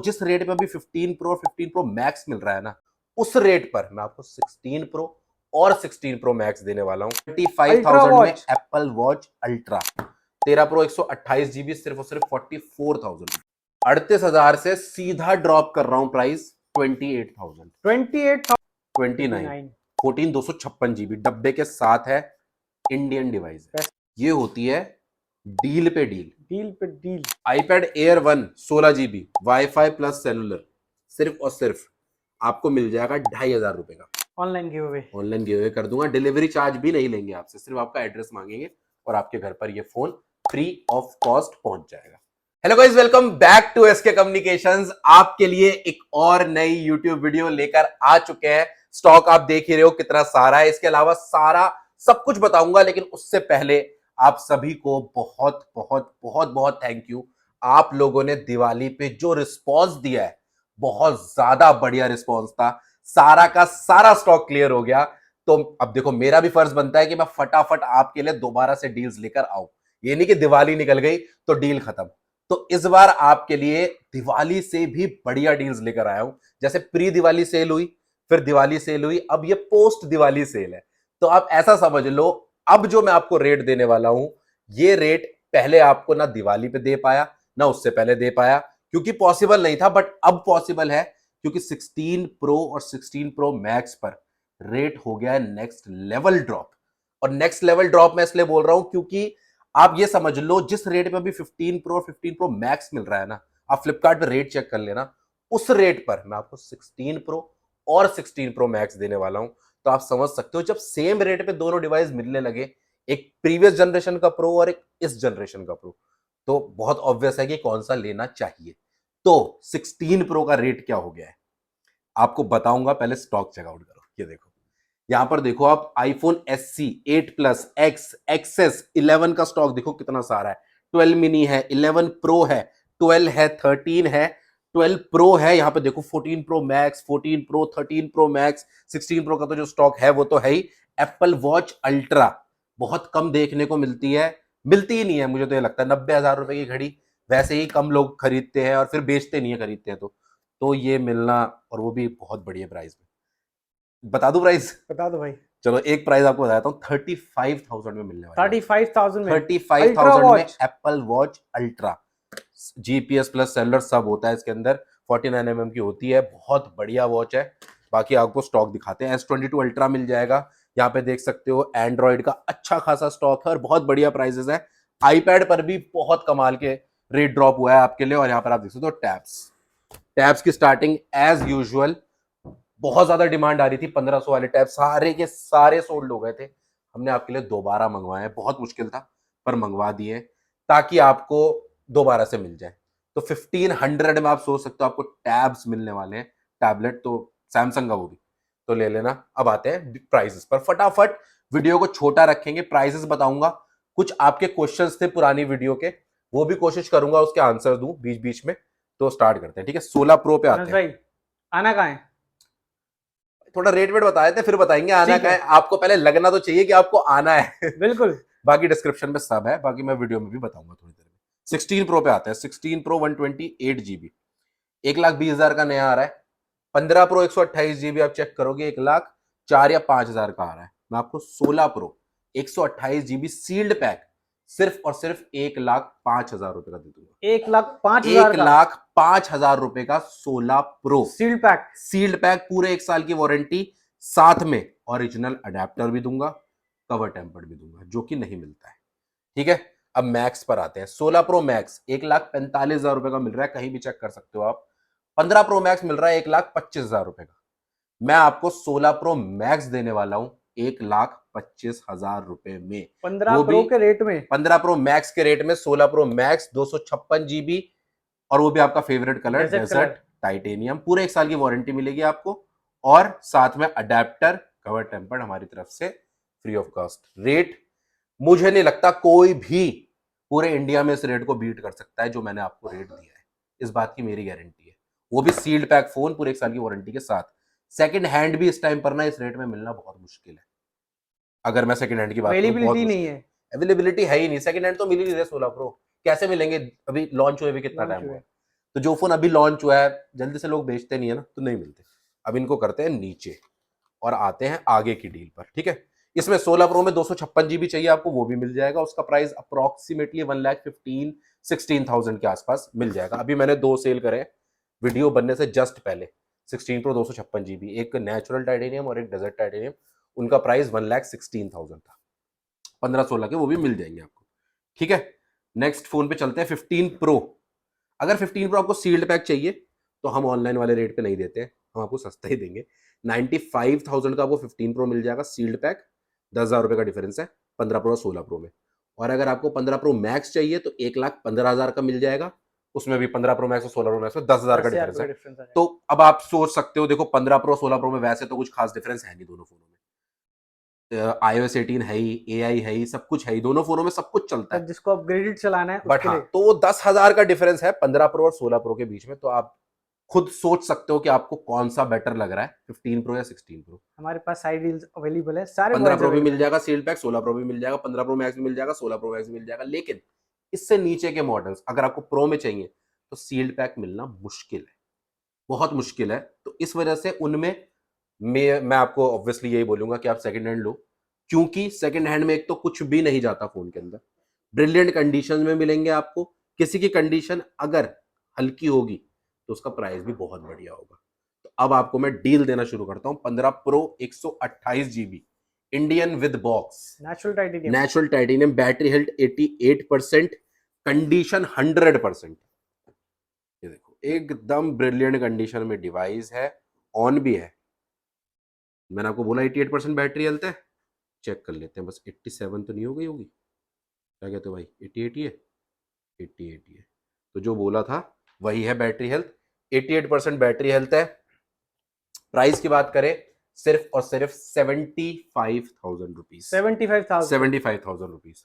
जिस रेट पे अभी 15 प्रो 15 प्रो मैक्स मिल रहा है ना, उस रेट पर मैं आपको 16 प्रो और 16 प्रो मैक्स देने वाला हूं 35,000 में Apple watch ultra 13 pro 128 GB सिर्फ और सिर्फ 44,000। 38,000 से सीधा ड्रॉप कर रहा हूं प्राइस 28,000 29 14,256 जीबी डब्बे के साथ है। इंडियन डिवाइस है, ये होती है डील पे deal. IPad air 1 16 GB wifi plus cellular सिर्फ और सिर्फ आपको मिल जाएगा 2,500 रुपए का। ऑनलाइन गिव अवे कर दूंगा, डिलीवरी चार्ज भी नहीं लेंगे आपसे, सिर्फ आपका एड्रेस मांगेंगे और आपके घर पर ये फोन फ्री ऑफ कॉस्ट पहुंच जाएगा। Hello guys, welcome back to SK Communications. आपके लिए एक और नई यूट्यूब वीडियो लेकर आ चुके हैं। स्टॉक आप देख ही रहे हो कितना सारा है, इसके अलावा सारा सब कुछ बताऊंगा, लेकिन उससे पहले आप सभी को बहुत बहुत बहुत बहुत थैंक यू। आप लोगों ने दिवाली पे जो रिस्पॉन्स दिया है, बहुत ज्यादा बढ़िया रिस्पॉन्स था। सारा का सारा स्टॉक क्लियर हो गया। तो अब देखो, मेरा भी फर्ज बनता है कि मैं फटाफट आपके लिए दोबारा से डील्स लेकर आऊं। ये नहीं कि दिवाली निकल गई तो डील खत्म। तो इस बार आपके लिए दिवाली से भी बढ़िया डील्स लेकर आया हूं। जैसे प्री दिवाली सेल हुई, फिर दिवाली सेल हुई, अब ये पोस्ट दिवाली सेल है। तो आप ऐसा समझ लो, अब जो मैं आपको रेट देने वाला हूं, ये रेट पहले आपको ना दिवाली पे दे पाया, ना उससे पहले दे पाया, क्योंकि पॉसिबल नहीं था। बट अब पॉसिबल है, क्योंकि 16 प्रो और 16 प्रो मैक्स पर रेट हो गया है नेक्स्ट लेवल ड्रॉप। और नेक्स्ट लेवल ड्रॉप मैं इसलिए बोल रहा हूं क्योंकि आप ये समझ लो, जिस रेट पे अभी 15 प्रो 15 प्रो मैक्स मिल रहा है ना, आप फ्लिपकार्ट पे रेट चेक कर लेना, उस रेट पर मैं आपको 16 प्रो और 16 प्रो मैक्स देने वाला हूं। तो आप समझ सकते हो, जब सेम रेट पे दोनों डिवाइस मिलने लगे, एक प्रीवियस जनरेशन का प्रो और एक इस जनरेशन का प्रो, तो बहुत ऑब्वियस है कि कौन सा लेना चाहिए। तो 16 प्रो का रेट क्या हो गया है आपको बताऊंगा, पहले स्टॉक चेकआउट करो। ये देखो, यहां पर देखो आप, iPhone SC 8 plus X XS 11 का स्टॉक देखो कितना सारा है। 12 मिनी है, 11 प्रो है, 12 है, 13 है, 12 प्रो है, यहां पे देखो 14 pro max, 14 pro, 13 pro max, 16 pro का तो जो स्टॉक है वो तो है ही। एप्पल वॉच अल्ट्रा बहुत कम देखने को मिलती है, मिलती ही नहीं है मुझे तो ये लगता है। 90,000 रुपए की घड़ी वैसे ही कम लोग खरीदते हैं और फिर बेचते नहीं है, खरीदते हैं तो ये मिलना, और वो भी बहुत बढ़िया प्राइस में। बता दूं प्राइस? बता दो भाई। चलो एक प्राइस आपको बताता हूँ, 35,000 में मिलने वाला है। 35,000 में 35,000 में Apple watch ultra, GPS plus cellular सब होता है इसके अंदर। 49mm की होती है, बहुत बढ़िया वॉच है। बाकी आपको स्टॉक दिखाते हैं। S22 अल्ट्रा मिल जाएगा, यहाँ पे देख सकते हो। एंड्रॉइड का अच्छा खासा स्टॉक है और बहुत बढ़िया प्राइसेस है। आईपैड पर भी बहुत कमाल के रेट ड्रॉप हुआ है आपके लिए। और यहाँ पर आप देख सकते हो टैब्स की स्टार्टिंग एज यूजुअल, बहुत ज्यादा डिमांड आ रही थी। 1500 वाले टैब सारे के सारे सोल्ड हो गए थे। हमने आपके लिए दोबारा मंगवाए हैं, बहुत मुश्किल था पर मंगवा दिए ताकि आपको दोबारा से मिल जाए। तो 1500 में आप सोच सकते हो आपको टैब्स मिलने वाले हैं। टैबलेट तो सैमसंग का वो भी तो ले लेना। अब आते हैं प्राइसेस पर, फटाफट वीडियो को छोटा रखेंगे, प्राइसेस बताऊंगा। कुछ आपके क्वेश्चंस थे पुरानी वीडियो के, वो भी कोशिश करूंगा उसके आंसर दूं बीच बीच में। तो स्टार्ट करते हैं, ठीक है। 16 प्रो पे आते हैं। आना कहाँ है? थोड़ा रेट वेट बताए थे, फिर बताएंगे आना क्या है। आपको पहले लगना तो चाहिए कि आपको आना है। बिल्कुल। बाकी डिस्क्रिप्शन में सब है, बाकी मैं वीडियो में भी बताऊंगा थोड़ी देर में। 16 प्रो पे आते हैं। 16 प्रो 128 जीबी 1,20,000 का नया आ रहा है। 15 प्रो 128 जीबी आप चेक करोगे 1,04,000 या 5,000 का आ रहा है। मैं आपको 16 प्रो 128 जीबी सील्ड पैक सिर्फ और सिर्फ 1,05,000 रुपए का दे दूंगा। 1,05,000 का 1,05,000 रुपए का 16 प्रो सील्ड पैक, पूरे 1 साल की वारंटी, साथ में ओरिजिनल अडेप्टर भी दूंगा, कवर टेम्पर्ड भी दूंगा, जो कि नहीं मिलता है। ठीक है, अब मैक्स पर आते हैं। 16 प्रो मैक्स 1,45,000 रुपए का मिल रहा है, कहीं भी चेक कर सकते हो आप। 15 प्रो मैक्स मिल रहा है 1,25,000 रुपए का। मैं आपको 16 प्रो मैक्स देने वाला हूं 1,25,000 रुपए में। 15 प्रो के रेट में, 15 प्रो मैक्स के रेट में 16 प्रो मैक्स 256 जीबी, और वो भी आपका फेवरेट कलर डेजर्ट टाइटेनियम। पूरे 1 साल की वारंटी मिलेगी आपको, और साथ में अडेप्टर, कवर टेम्पर्ड हमारी तरफ से फ्री ऑफ कॉस्ट। रेट मुझे नहीं लगता कोई भी पूरे इंडिया में इस रेट को बीट कर सकता है जो मैंने आपको रेट दिया है, इस बात की मेरी गारंटी है। वो भी सील्ड पैक फोन, पूरे 1 साल की वारंटी के साथ। सेकंड हैंड भी इस टाइम पर ना इस रेट में मिलना बहुत मुश्किल है। अगर मैं सेकंड हैंड की बात करूं, बहुत नहीं है, अवेलेबिलिटी है ही नहीं। सेकंड हैंड तो मिल ही नहीं रहे 16 प्रो, कैसे मिलेंगे? अभी लॉन्च हुए भी कितना टाइम हुआ? तो जो फोन अभी लॉन्च हुआ है जल्दी से लोग बेचते नहीं है ना, तो नहीं मिलते। अब इनको करते हैं नीचे और आते हैं आगे की डील पर, ठीक है। इसमें 16 प्रो में 256 GB चाहिए आपको, वो भी मिल जाएगा। उसका प्राइस अप्रोक्सीमेटली 1,15,16,000 के आसपास मिल जाएगा। अभी मैंने 2 सेल करे वीडियो बनने से जस्ट पहले, 16 प्रो 256 GB, एक नेचुरल टाइटेनियम और एक डेजर्ट टाइटेनियम। उनका प्राइस 1,16,000 था, 15-16 के वो भी मिल जाएंगे आपको, ठीक है। नेक्स्ट फोन पे चलते हैं 15 प्रो। अगर 15 प्रो आपको सील्ड पैक चाहिए तो हम ऑनलाइन वाले रेट पे नहीं देते हैं, हम आपको सस्ता ही देंगे। 95,000 का आपको 15 प्रो मिल जाएगा सील्ड पैक, 10,000 रुपए का डिफरेंस है 15 प्रो और 16 प्रो में। और अगर आपको 15 प्रो मैक्स चाहिए तो 1,15,000 का मिल जाएगा, उसमें भी 15 प्रो मैक्स और 16 प्रो मैक्स में 10,000 का डिफरेंस है। तो अब आप सोच सकते हो, देखो 15 प्रो 16 प्रो में वैसे तो कुछ खास डिफरेंस है नहीं दोनों फोनों में। iOS 18 है ही, AI है ही, सब कुछ है ही, दोनों फोनों में सब कुछ चलता है। जिसको अपग्रेडेड चलाना है बट उसके हाँ, लिए। तो 10,000 का डिफरेंस है 15 प्रो और 16 प्रो के बीच में। तो आप खुद सोच सकते हो कि आपको कौन सा बेटर लग रहा है, 15 प्रो या 16 प्रो। हमारे पास साइड डील्स अवेलेबल है, सारे 15 मॉडल्स प्रो भी अवेलेबल मिल है। जाएगा सील्ड पैक, 16 प्रो भी मिल जाएगा, 15 प्रो मैक्स भी मिल जाएगा, 16 प्रो मैक्स भी मिल जाएगा। लेकिन इससे नीचे के मॉडल्स अगर आपको प्रो में चाहिए तो सील्ड पैक मिलना मुश्किल है, बहुत मुश्किल है। तो इस वजह से उनमें मैं आपको ऑब्वियसली यही बोलूंगा कि आप सेकंड हैंड लो, क्योंकि सेकंड हैंड में एक तो कुछ भी नहीं जाता फोन के अंदर, ब्रिलियंट कंडीशन में मिलेंगे आपको। किसी की कंडीशन अगर हल्की होगी तो उसका प्राइस भी बहुत बढ़िया होगा। तो अब आपको मैं डील देना शुरू करता हूं। 15 pro 128 GB, Indian with box, natural titanium, battery health 88%, condition 100%। ये देखो एकदम ब्रिलियंट कंडीशन में डिवाइस है, ऑन भी है। मैंने आपको बोला 88% बैटरी हेल्थ है, चेक कर लेते हैं बस। 87 तो नहीं हो गई होगी, क्या कहते हो भाई? 88 ही है, 88 ही है। तो जो बोला था वही है बैटरी हेल्थ, 88% बैटरी हेल्थ है। प्राइस की बात करें सिर्फ और सिर्फ 75,000 रुपीज, 75,000 रुपीज।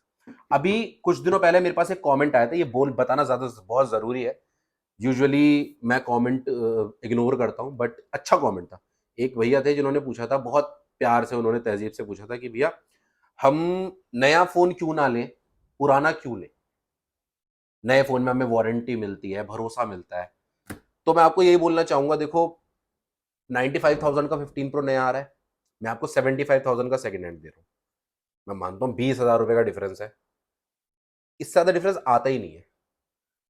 अभी कुछ दिनों पहले मेरे पास एक कमेंट आया था, ये बोल बताना ज्यादा बहुत जरूरी है। यूजुअली मैं कमेंट इग्नोर करता हूं, बट अच्छा कमेंट था। एक भैया थे जिन्होंने पूछा था, बहुत प्यार से उन्होंने तहजीब से पूछा था कि भैया हम नया फोन क्यों ना लें, पुराना क्यों लें? नए फोन में हमें वारंटी मिलती है, भरोसा मिलता है। तो मैं आपको यही बोलना चाहूंगा, देखो 95,000 का 15 प्रो नया आ रहा है, मैं आपको 75,000 का सेकंड हैंड दे रहा हूं। मैं मानता हूं 20,000 रुपए का डिफरेंस है, इससे ज्यादा डिफरेंस आता ही नहीं है।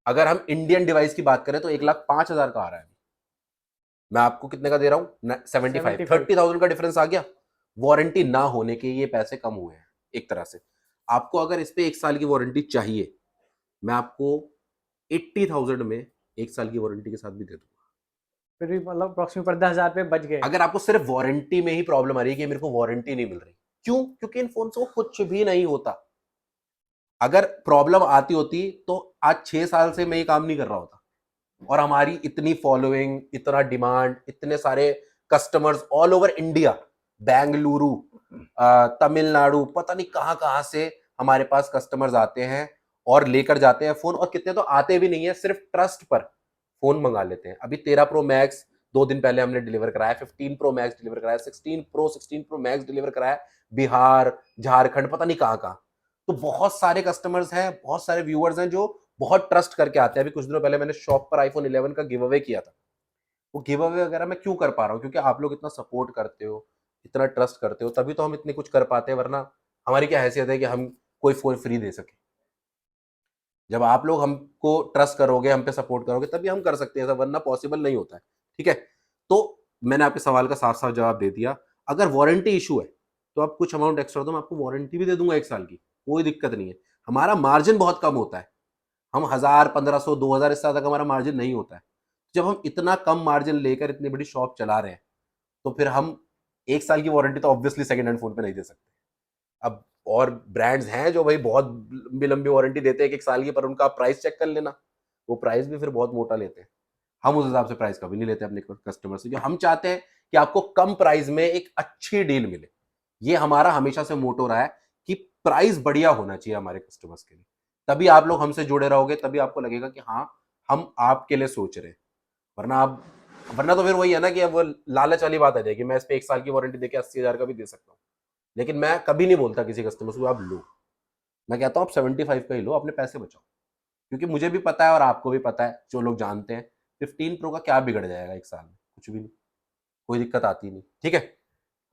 अगर हम इंडियन डिवाइस की बात करें तो 1,05,000 का आ रहा है। मैं आपको कितने का दे रहा हूं? 75, 30,000 का डिफरेंस आ गया। वारंटी ना होने के ये पैसे कम हुए हैं एक तरह से। आपको अगर इस पे 1 साल की वारंटी चाहिए, मैं आपको 80,000 में 1 साल की वारंटी के साथ भी दे दूंगा। फिर भी मतलब अप्रोक्सीमेट 10,000 रुपए बच गए। अगर आपको सिर्फ वारंटी में ही प्रॉब्लम आ रही है कि मेरे को वारंटी नहीं मिल रही, क्यों? क्योंकि इन फोन से कुछ भी नहीं होता। अगर प्रॉब्लम आती होती तो आज 6 साल से मैं ये काम नहीं कर रहा होता। और हमारी इतनी फॉलोइंग, इतना डिमांड, इतने सारे customers all over India, Bengaluru, Tamil Nadu, पता नहीं कहां कहां से हमारे पास कस्टमर्स आते हैं और लेकर जाते हैं फोन। और कितने तो आते भी नहीं है, सिर्फ ट्रस्ट पर फोन मंगा लेते हैं। अभी 13 प्रो मैक्स 2 दिन पहले हमने डिलीवर कराया, 15 प्रो मैक्स डिलीवर कराया, 16 प्रो मैक्स डिलीवर कराया, बिहार, झारखंड, पता नहीं कहां कहां। तो बहुत सारे कस्टमर्स हैं, बहुत सारे व्यूअर्स हैं जो बहुत ट्रस्ट करके आते हैं। अभी कुछ दिनों पहले मैंने शॉप पर आईफोन 11 का गिव अवे किया था। वो गिव अवे वगैरह मैं क्यों कर पा रहा हूँ? क्योंकि आप लोग इतना सपोर्ट करते हो, इतना ट्रस्ट करते हो, तभी तो हम इतने कुछ कर पाते हैं। वरना हमारी क्या हैसियत है कि हम कोई फोन फ्री दे सके? जब आप लोग हमको ट्रस्ट करोगे, हम पे सपोर्ट करोगे, तभी हम कर सकते हैं ऐसा, वरना पॉसिबल नहीं होता है, ठीक है। तो मैंने आपके सवाल का साफ साफ जवाब दे दिया। अगर वारंटी इशू है तो आप कुछ अमाउंट एक्स्ट्रा दो, मैं आपको वारंटी भी दे दूंगा 1 साल की, कोई दिक्कत नहीं है। हमारा मार्जिन बहुत कम होता है, हम 1,000, 1,500, 2,000 इससे ज्यादा हमारा मार्जिन नहीं होता है। जब हम इतना कम मार्जिन लेकर इतनी बड़ी शॉप चला रहे हैं, तो फिर हम 1 साल की वारंटी तो ऑब्वियसली सेकंड हैंड फोन पे नहीं दे सकते। अब और ब्रांड्स हैं जो भाई बहुत लंबी लंबी वारंटी देते हैं 1 साल की, पर उनका प्राइस चेक कर लेना, वो प्राइस भी फिर बहुत मोटा लेते हैं। हम उस हिसाब से प्राइस कभी नहीं लेते अपने कस्टमर से। जो हम चाहते हैं कि आपको कम प्राइस में एक अच्छी डील मिले, ये हमारा हमेशा से मोटो रहा है कि प्राइस बढ़िया होना चाहिए हमारे कस्टमर्स के लिए। तभी आप लोग हमसे जुड़े रहोगे, तभी आपको लगेगा कि हाँ हम आपके लिए सोच रहे हैं। वरना तो फिर वही है ना कि अब वो लालच वाली बात आ जाएगी, मैं इस पे 1 साल की वारंटी देके 80,000 का भी दे सकता हूँ। लेकिन मैं कभी नहीं बोलता किसी कस्टमर को आप लो, मैं कहता हूँ आप 75 का ही लो, अपने पैसे बचाओ। क्योंकि मुझे भी पता है और आपको भी पता है, जो लोग जानते हैं 15 प्रो का क्या बिगड़ जाएगा एक साल में? कुछ भी नहीं, कोई दिक्कत आती नहीं। ठीक है,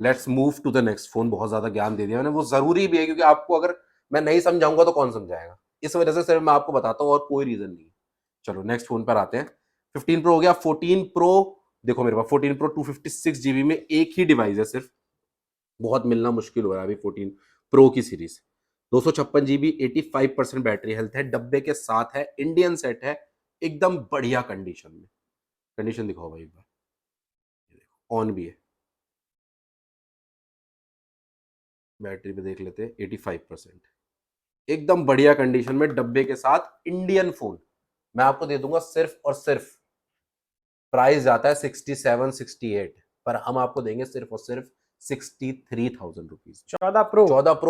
let's move to the next phone. बहुत ज्यादा ज्ञान दे दिया मैंने, वो जरूरी भी है क्योंकि आपको अगर मैं नहीं समझाऊंगा तो कौन समझाएगा, इस वजह से सिर्फ मैं आपको बताता हूँ और कोई रीजन नहीं है। चलो नेक्स्ट फोन पर आते हैं। 15 प्रो हो गया। 14 प्रो देखो मेरे पास 14 प्रो 256 GB में एक ही डिवाइस है सिर्फ, बहुत मिलना मुश्किल हो रहा है अभी 14 प्रो की सीरीज। 256 GB, 85% बैटरी हेल्थ है, डब्बे के साथ है, इंडियन सेट है, एकदम बढ़िया कंडीशन में। कंडीशन दिखाओ भाई एक बार, ऑन भी है, बैटरी पे देख लेते हैं 85%, एकदम बढ़िया कंडीशन में डब्बे के साथ इंडियन फोन। मैं आपको दे दूंगा सिर्फ और सिर्फ, प्राइस जाता है 67-68, पर हम आपको देंगे सिर्फ और सिर्फ 63,000 रुपीज। 14 प्रो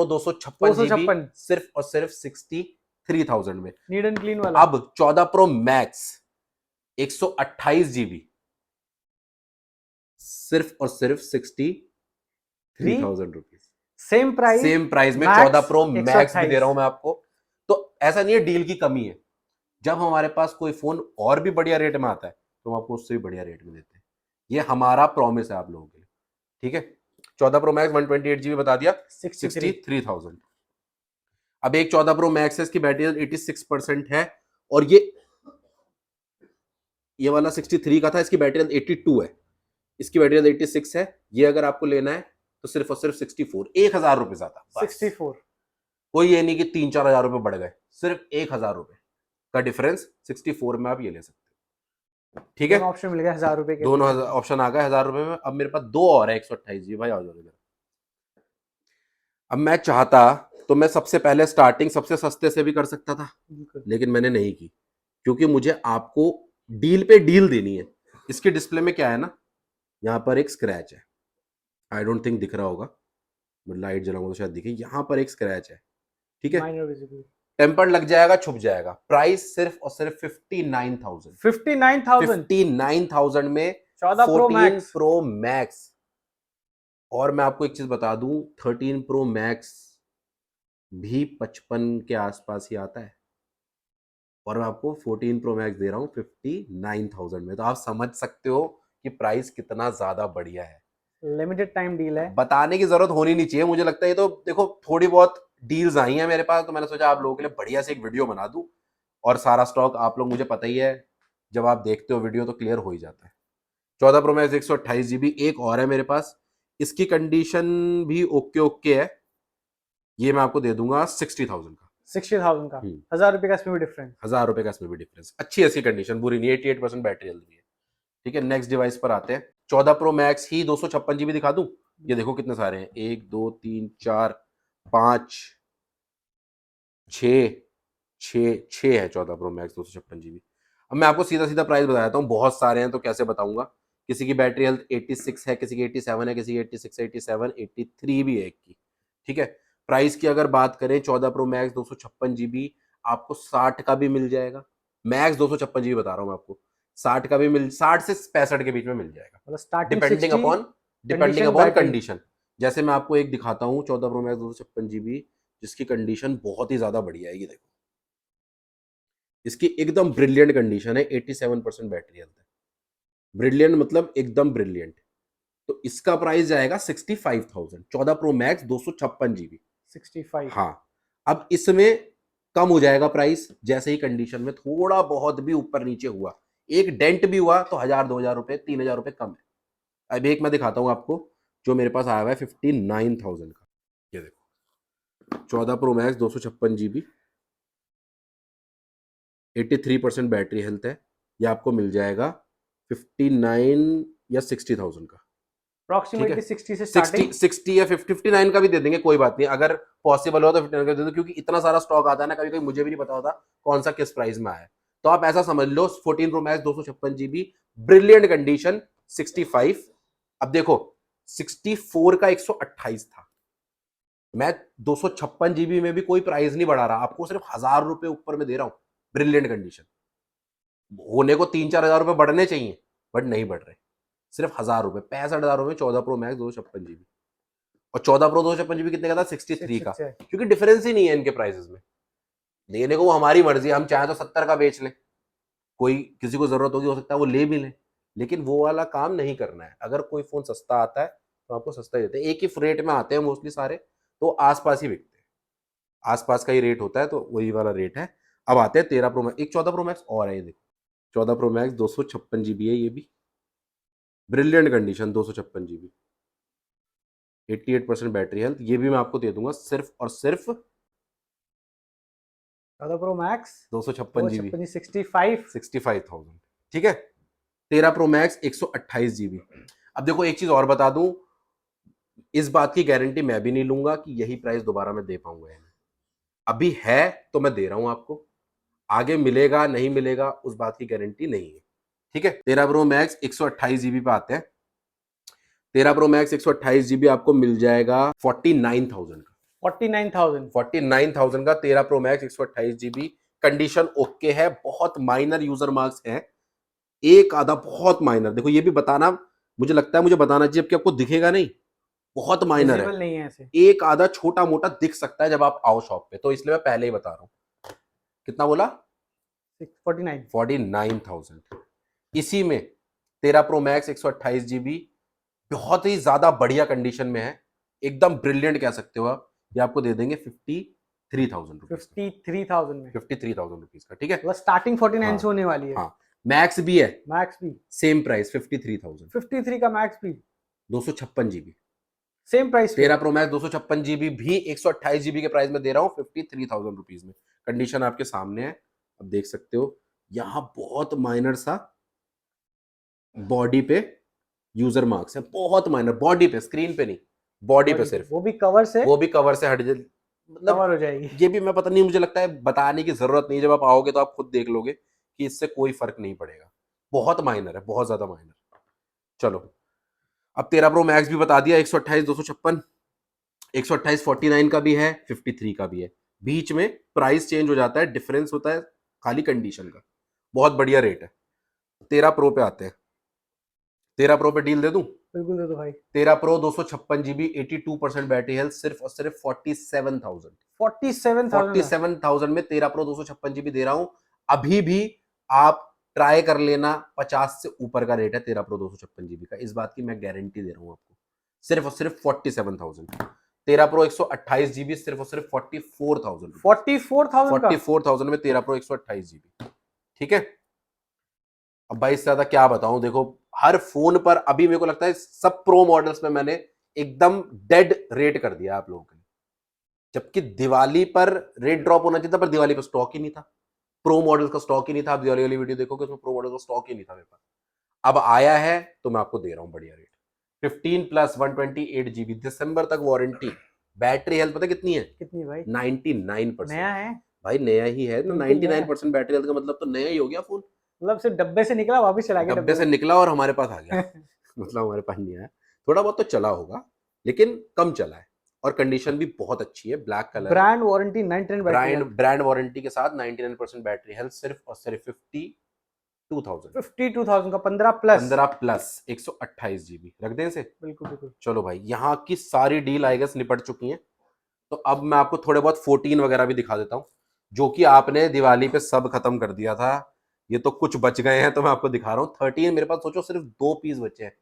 256 GB 256 सिर्फ और सिर्फ 63,000 में। नीड एंड क्लीन वाला। अब 14 प्रो मैक्स 128 GB सिर्फ और सिर्फ 63,000 rupees. Same price, same price में Max 14 प्रो मैक्स भी दे 128। रहा हूं मैं आपको। तो ऐसा नहीं है डील की कमी है, जब हमारे पास कोई फोन और भी बढ़िया रेट में आता है तो हम आपको उससे भी बढ़िया रेट में देते हैं। ये हमारा प्रॉमिस है आप लोगों के लिए। ठीक है, 14 प्रो मैक्स 128 GB बता दिया, 63,000। अब एक 14 प्रो मैक्स है, इसकी बैटरी 86% है, और ये वाला 63 का था, इसकी बैटरी 82 है, इसकी बैटरी 86 है। ये अगर आपको लेना है तो सिर्फ और सिर्फ 64, 1,000 रुपए ज्यादा, 64। कोई ये नहीं कि 3-4 हजार रुपए बढ़ गए, सिर्फ 1,000 रुपए का डिफरेंस 64 में आप ये ले सकते हो। ठीक है, ऑप्शन मिल गया 1000 रुपए के, दोनों ऑप्शन आ गए 1,000 रुपए में। अब मेरे पास दो और है 128 GB, भाई आ जाओ इधर। अब मैं चाहता तो मैं सबसे पहले स्टार्टिंग सबसे सस्ते से भी कर सकता था, लेकिन मैंने नहीं की, क्योंकि मुझे आपको डील पे डील देनी है। इसके डिस्प्ले में क्या है ना, यहाँ पर एक स्क्रैच है, आई डोंट थिंक दिख रहा होगा, मैं लाइट जलाऊंगा तो शायद दिखे, यहाँ पर एक स्क्रैच है। ठीक है, टेम्पर लग जाएगा, छुप जाएगा। प्राइस सिर्फ और सिर्फ 59,000। 59,000 में 14 प्रो मैक्स। और मैं आपको एक चीज बता दूं, 13 प्रो मैक्स भी 55 के आसपास ही आता है, और मैं आपको 14 प्रो मैक्स दे रहा हूं 59,000 में। तो आप समझ सकते हो कि प्राइस कितना ज्यादा बढ़िया है। लिमिटेड टाइम डील है, बताने की जरूरत होनी नहीं चाहिए मुझे लगता है। ये तो देखो थोड़ी बहुत डील्स आई हैं मेरे पास, तो मैंने सोचा आप लोगों के लिए बढ़िया से एक वीडियो बना दूं, और सारा स्टॉक आप लोग, मुझे पता ही है जब आप देखते हो वीडियो तो क्लियर हो ही जाता है। 14 प्रो मैक्स 128 GB एक और है मेरे पास, इसकी कंडीशन भी ओके ओके है, ये मैं आपको दे दूंगा 60,000 का। 60,000 का, 1000 रुपए का इसमें भी डिफरेंस, 1000 रुपए का इसमें भी डिफरेंस। अच्छी ऐसी कंडीशन, बुरी नहीं, 88% बैटरी हेल्थ भी है। ठीक है, नेक्स्ट डिवाइस पर आते हैं। 14 प्रो मैक्स ही 256 GB दिखा दूं, ये देखो कितने सारे हैं, 1 2 3 4 5 6 है 14 प्रो मैक्स 256 GB। अब मैं आपको सीधा सीधा प्राइस बताता हूँ, बहुत सारे हैं तो कैसे बताऊंगा। किसी की बैटरी हेल्थ 86 है, किसी की 87 है, किसी की 86 87 83 भी है एक की। ठीक है, प्राइस की अगर बात करें 14 प्रो मैक्स 256 GB आपको 60 का भी मिल जाएगा। मैक्स 256 GB बता रहा हूँ मैं आपको, 60 का भी 60 से 65 के बीच में मिल जाएगा, डिपेंडिंग अपॉन कंडीशन। जैसे मैं आपको एक दिखाता हूँ 14 प्रो मैक्स 256 GB जिसकी कंडीशन बहुत ही ज्यादा बढ़िया है, ये देखो, इसकी एकदम ब्रिलियंट कंडीशन है, 87% बैटरी हेल्थ है। ब्रिलियंट मतलब एकदम ब्रिलियंट। तो इसका प्राइस जाएगा 65,000, 14 प्रो मैक्स 256 GB 65। हाँ, अब इसमें कम हो जाएगा प्राइस जैसे ही कंडीशन में थोड़ा बहुत भी ऊपर नीचे हुआ, एक डेंट भी हुआ तो 1,000-2,000 रुपए 3,000 रुपए कम है। अब एक मैं दिखाता हूं आपको जो मेरे पास आया हुआ है 59,000 का, ये देखो 14 pro max 256 GB 83% battery health है, ये आपको मिल जाएगा 59 या 60,000 का। अप्रॉक्सीमेटली 60 से स्टार्टिंग, 60 या 59 का भी दे देंगे, कोई बात नहीं, अगर पॉसिबल हो तो 59 का दे दो, क्योंकि इतना सारा स्टॉक आता है ना, कभी कभी मुझे भी नहीं पता होता कौन सा किस प्राइस में आया है। तो आप ऐसा समझ लो 14 pro max 256 GB brilliant condition 65। अब देखो 64 का 128 था, मैं 256 GB में भी कोई प्राइस नहीं बढ़ा रहा, आपको सिर्फ 1,000 रुपए ऊपर में दे रहा हूं। ब्रिलियंट कंडीशन होने को 3-4 हजार रुपए बढ़ने चाहिए, बट नहीं बढ़ रहे, सिर्फ 1,000 रुपए, 65,000 रुपए में 14 प्रो मैक्स 256 GB। और 14 प्रो 256 GB कितने का था, 63 का, क्योंकि डिफरेंस ही नहीं है इनके प्राइसेस में। देने को वो हमारी मर्जी, हम चाहे तो 70 का बेच लें, कोई किसी को जरूरत होगी, हो सकता है वो ले भी ले, लेकिन वो वाला काम नहीं करना है। अगर कोई फोन सस्ता आता है तो आपको सस्ता ही देते हैं, एक ही रेट में आते हैं मोस्टली सारे, तो आसपास ही बिकते हैं, आसपास का ही रेट होता है, तो वही वाला रेट है। अब आते हैं 13 प्रो मैक्स, एक 14 प्रो मैक्स और है, ये देखो 14 प्रो मैक्स 256 GB है, ये भी brilliant condition, 256 GB, 88% battery health, ये भी मैं आपको दे दूंगा सिर्फ और सिर्फ 14 प्रो मैक्स 256 GB, 65 ठीक है। 13 प्रो मैक्स 128 GB। अब देखो एक चीज और बता दूं, इस बात की गारंटी मैं भी नहीं लूंगा कि यही प्राइस दोबारा मैं दे पाऊंगा, अभी है तो मैं दे रहा हूं आपको, आगे मिलेगा नहीं मिलेगा उस बात की गारंटी नहीं है, ठीक है। 13 प्रो मैक्स 128 GB पे आते हैं। 13 प्रो मैक्स 128 GB आपको मिल जाएगा 49,000 का, 49,000 का 13 pro max 128 GB। Condition okay है, बहुत माइनर यूजर मार्क्स है, एक आधा बहुत माइनर, देखो ये भी बताना, मुझे लगता है मुझे बताना चाहिए, जबकि आपको दिखेगा नहीं, बहुत माइनर है, नहीं है ऐसे, एक आधा छोटा मोटा दिख सकता है जब आप आओ शॉप पे, तो इसलिए मैं पहले ही बता रहा हूं। कितना बोला? 49,000। इसी में 13 प्रो मैक्स 128 GB बहुत ही ज्यादा बढ़िया कंडीशन में है, एकदम ब्रिलियंट कह सकते हो आप, ये आपको दे देंगे 53,000 रुपीज, 53,000 में, 53,000 रुपीज का, ठीक है। बस स्टार्टिंग 49 हाँ, से होने वाली है। हाँ, मैक्स भी है, मैक्स भी सेम प्राइस 53,000, 53 का मैक्स भी 256 GB। Same price, 13 pro max 256 GB भी 128 GB के प्राइस में दे रहा हूँ 53,000 रुपीज में। कंडीशन आपके सामने है, अब देख सकते हो, यहां बहुत माइनर सा बॉडी पे यूजर मार्क्स है, बहुत माइनर, बॉडी पे, स्क्रीन पे नहीं, बॉडी पे सिर्फ, वो भी कवर से, वो भी कवर से हट जाए, मतलब कवर हो जाएगी। ये भी मैं पता नहीं, मुझे लगता है बताने की जरूरत नहीं, जब आप आओगे तो आप खुद देख लोगे कि इससे कोई फर्क नहीं पड़ेगा, बहुत माइनर है, बहुत ज्यादा माइनर। चलो अब 13 प्रो मैक्स भी बता दिया, 128 256, 128 49 का भी है, 53 का भी है, बीच में प्राइस चेंज हो जाता है, डिफरेंस होता है खाली कंडीशन का, बहुत बढ़िया रेट है। 13 प्रो पे आते हैं, 13 प्रो पे डील दे दूं? बिल्कुल दे दो भाई। 13 प्रो 256 GB, 82% बैटरी हेल्थ, सिर्फ और सिर्फ 47,000, 47,000 में 13 प्रो 256 GB दे रहा हूं। अभी भी आप ट्राई कर लेना, 50 से ऊपर का रेट है 13 प्रो 256 GB का, इस बात की मैं गारंटी दे रहा हूं आपको, सिर्फ और सिर्फ 47,000। 13 प्रो 128 GB सिर्फ और सिर्फ 44,000, 44,000 में 13 प्रो 128 GB, ठीक है। अब भाई इससे ज्यादा क्या बताऊं, देखो हर फोन पर अभी मेरे को लगता है सब प्रो मॉडल्स में मैंने एकदम डेड रेट कर दिया आप लोगों के लिए, जबकि दिवाली पर रेट ड्रॉप होना चाहिए था, पर दिवाली पर स्टॉक ही नहीं था, प्रो मॉडल का स्टॉक ही नहीं था। आप दिवाली वाली वीडियो देखोगे उसमें प्रो मॉडल का स्टॉक ही नहीं था मेरे पास, अब आया है तो मैं आपको दे रहा हूं बढ़िया रेट, 15 प्लस 128 GB, दिसंबर तक वारंटी, बैटरी हेल्थ पता कितनी है? कितनी भाई? 99%। नया है भाई नया ही है ना, 99% बैटरी हेल्थ का मतलब तो नया ही हो गया फोन, मतलब सिर्फ डब्बे से निकला वापस चला गया, डब्बे से निकला और हमारे पास आ गया मतलब हमारे पास नहीं आया, थोड़ा बहुत तो चला होगा लेकिन कम चला है, और कंडीशन भी बहुत अच्छी है, black colour, brand warranty 99 battery, brand warranty के साथ 99% बैटरी हेल्थ, सिर्फ और सिर्फ 52,000 का 15 प्लस 128 GB रख दें इसे। बिल्कुल बिल्कुल। चलो भाई यहाँ की सारी डील आई गेस निपट चुकी हैं, तो अब मैं आपको थोड़े बहुत 14 वगैरह भी दिखा देता हूँ, जो कि आपने दिवाली पे सब खत्म कर दिया था, ये तो कुछ बच गए हैं, तो मैं आपको दिखा रहा हूँ 13। मेरे पास सोचो सिर्फ 2 पीस बचे हैं,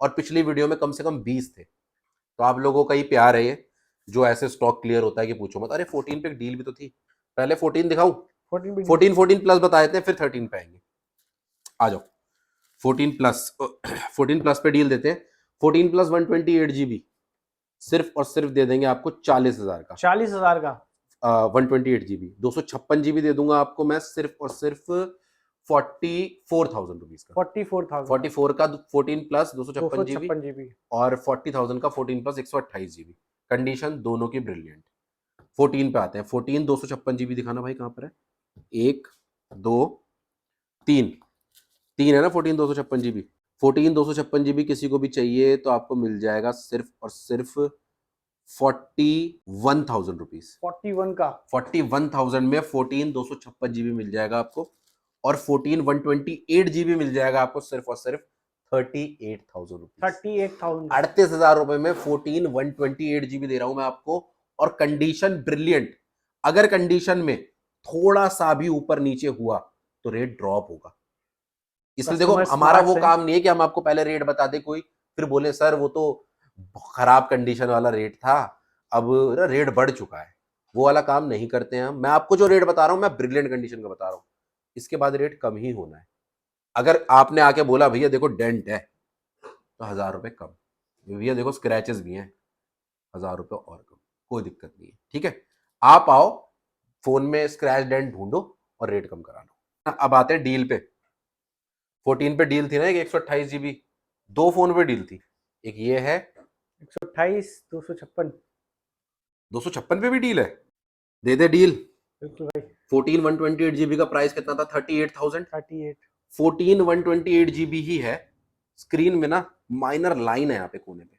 और पिछली वीडियो में कम से कम 20 थे, तो आप लोगों का ही प्यार है ये, जो ऐसे स्टॉक क्लियर होता है कि पूछो मत। अरे 14 पे एक डील भी तो थी, पहले 14 दिखाऊं? 14 प्लस बता देते हैं, फिर 13 पे आएंगे, आ जाओ। 14 प्लस पे डील देते हैं, 14 प्लस 128 GB सिर्फ और सिर्फ दे देंगे आपको 40,000 का, 40,000 का 128 GB, 256 GB दे दूंगा आपको मैं सिर्फ और सिर्फ 44,000 रुपीज का, 44 का 14 प्लस 256 GB, और 40,000 का 14 प्लस 128 GB, कंडीशन दोनों की ब्रिलियंट। 14 पे आते हैं, 14 256 GB दिखाना भाई कहां पर है, 1 2 3 है ना, 14 256 GB, 14 256 GB किसी को भी चाहिए तो आपको मिल जाएगा सिर्फ और सिर्फ 41,000 रुपीज, 41,000 में 14 256 GB मिल जाएगा आपको, और 14 128 GB मिल जाएगा आपको सिर्फ और सिर्फ 38,000 रुपीज, 38,000 रुपए में 14 128 GB दे रहा हूं मैं आपको, और कंडीशन ब्रिलियंट। अगर कंडीशन में थोड़ा सा भी ऊपर नीचे हुआ तो रेट ड्रॉप होगा, इसलिए देखो Customers हमारा smart वो हैं। काम नहीं है कि हम आपको पहले रेट बता दे कोई, फिर बोले सर वो तो खराब कंडीशन वाला रेट था, अब रेट बढ़ चुका है। वो वाला काम नहीं करते हैं हम। मैं आपको जो रेट बता रहा हूँ मैं ब्रिलियंट कंडीशन का बता रहा हूँ, इसके बाद रेट कम ही होना है। अगर आपने आके बोला भैया देखो डेंट है तो 1000 रुपए कम, भैया देखो स्क्रैचेस भी हैं, 1000 रुपए और कम, कोई दिक्कत नहीं है। ठीक है, आप आओ, फोन में स्क्रैच डेंट ढूंढो और रेट कम करा लो। अब आते हैं डील पे। 14 पे डील थी ना, एक 128 GB, दो फोन पे डील थी, एक ये है, 128 256। 256 पे भी डील है, दे दे डील। बिल्कुल भाई। 14 128 GB का प्राइस कितना था? 38,000। 38। 14 128 GB ही है। स्क्रीन में ना माइनर लाइन है यहाँ पे कोने पे,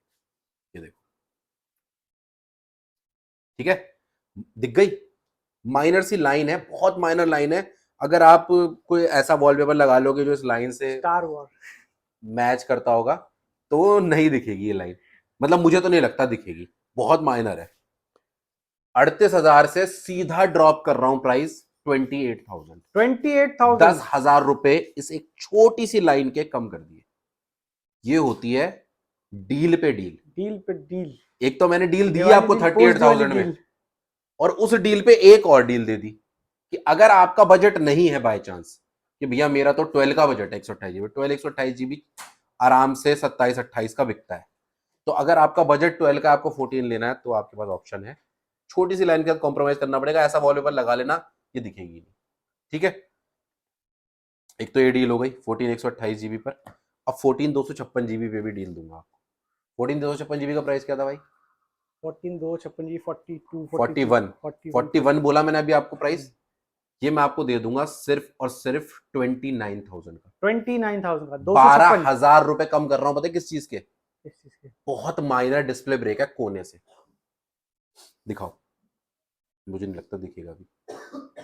ये देखो, ठीक है, दिख गई? माइनर सी लाइन है, बहुत माइनर लाइन है। अगर आप कोई ऐसा वॉलपेपर लगा लोगे जो इस लाइन से स्टार वॉर। मैच करता होगा तो नहीं दिखेगी ये लाइन, मतलब मुझे तो नहीं लगता दिखेगी, बहुत माइनर है। 38,000 से सीधा ड्रॉप कर रहा हूं प्राइस 28,000। 28,000। 10,000 रुपए इस एक छोटी सी लाइन के कम कर दिए। ये होती है डील पे डील। डील पे डील। एक तो मैंने डील दी दिवाली आपको डील, पोस्ट 38,000 दिवाली में, डील। और उस डील पे एक और डील दे दी कि अगर आपका बजट नहीं है बाय चांस कि भैया मेरा तो 12 का बजट है, 128 GB, 128 GB आराम से 27-28 का बिकता है, तो अगर आपका बजट 12 का, आपको 14 लेना है, तो आपके पास ऑप्शन है, छोटी सी लाइन के साथ कॉम्प्रोमाइज करना पड़ेगा, ऐसा वॉलपेपर लगा लेना, ये दिखेगी नहीं। ठीक है, एक तो ये डील हो गई 14 128 GB पर। अब 14 256 GB पे भी डील दूंगा आपको। 14 256 GB का प्राइस क्या था भाई? 14 256 जी 42 41। 41 बोला मैंने अभी आपको प्राइस। ये मैं आपको दे दूंगा सिर्फ और सिर्फ 29,000 का। 29,000 का 12,000 रुपए कम कर रहा हूं, पता है किस चीज के? इस चीज के। बहुत माइनर डिस्प्ले ब्रेक है कोने से, दिखाओ, मुझे नहीं लगता दिखेगा अभी,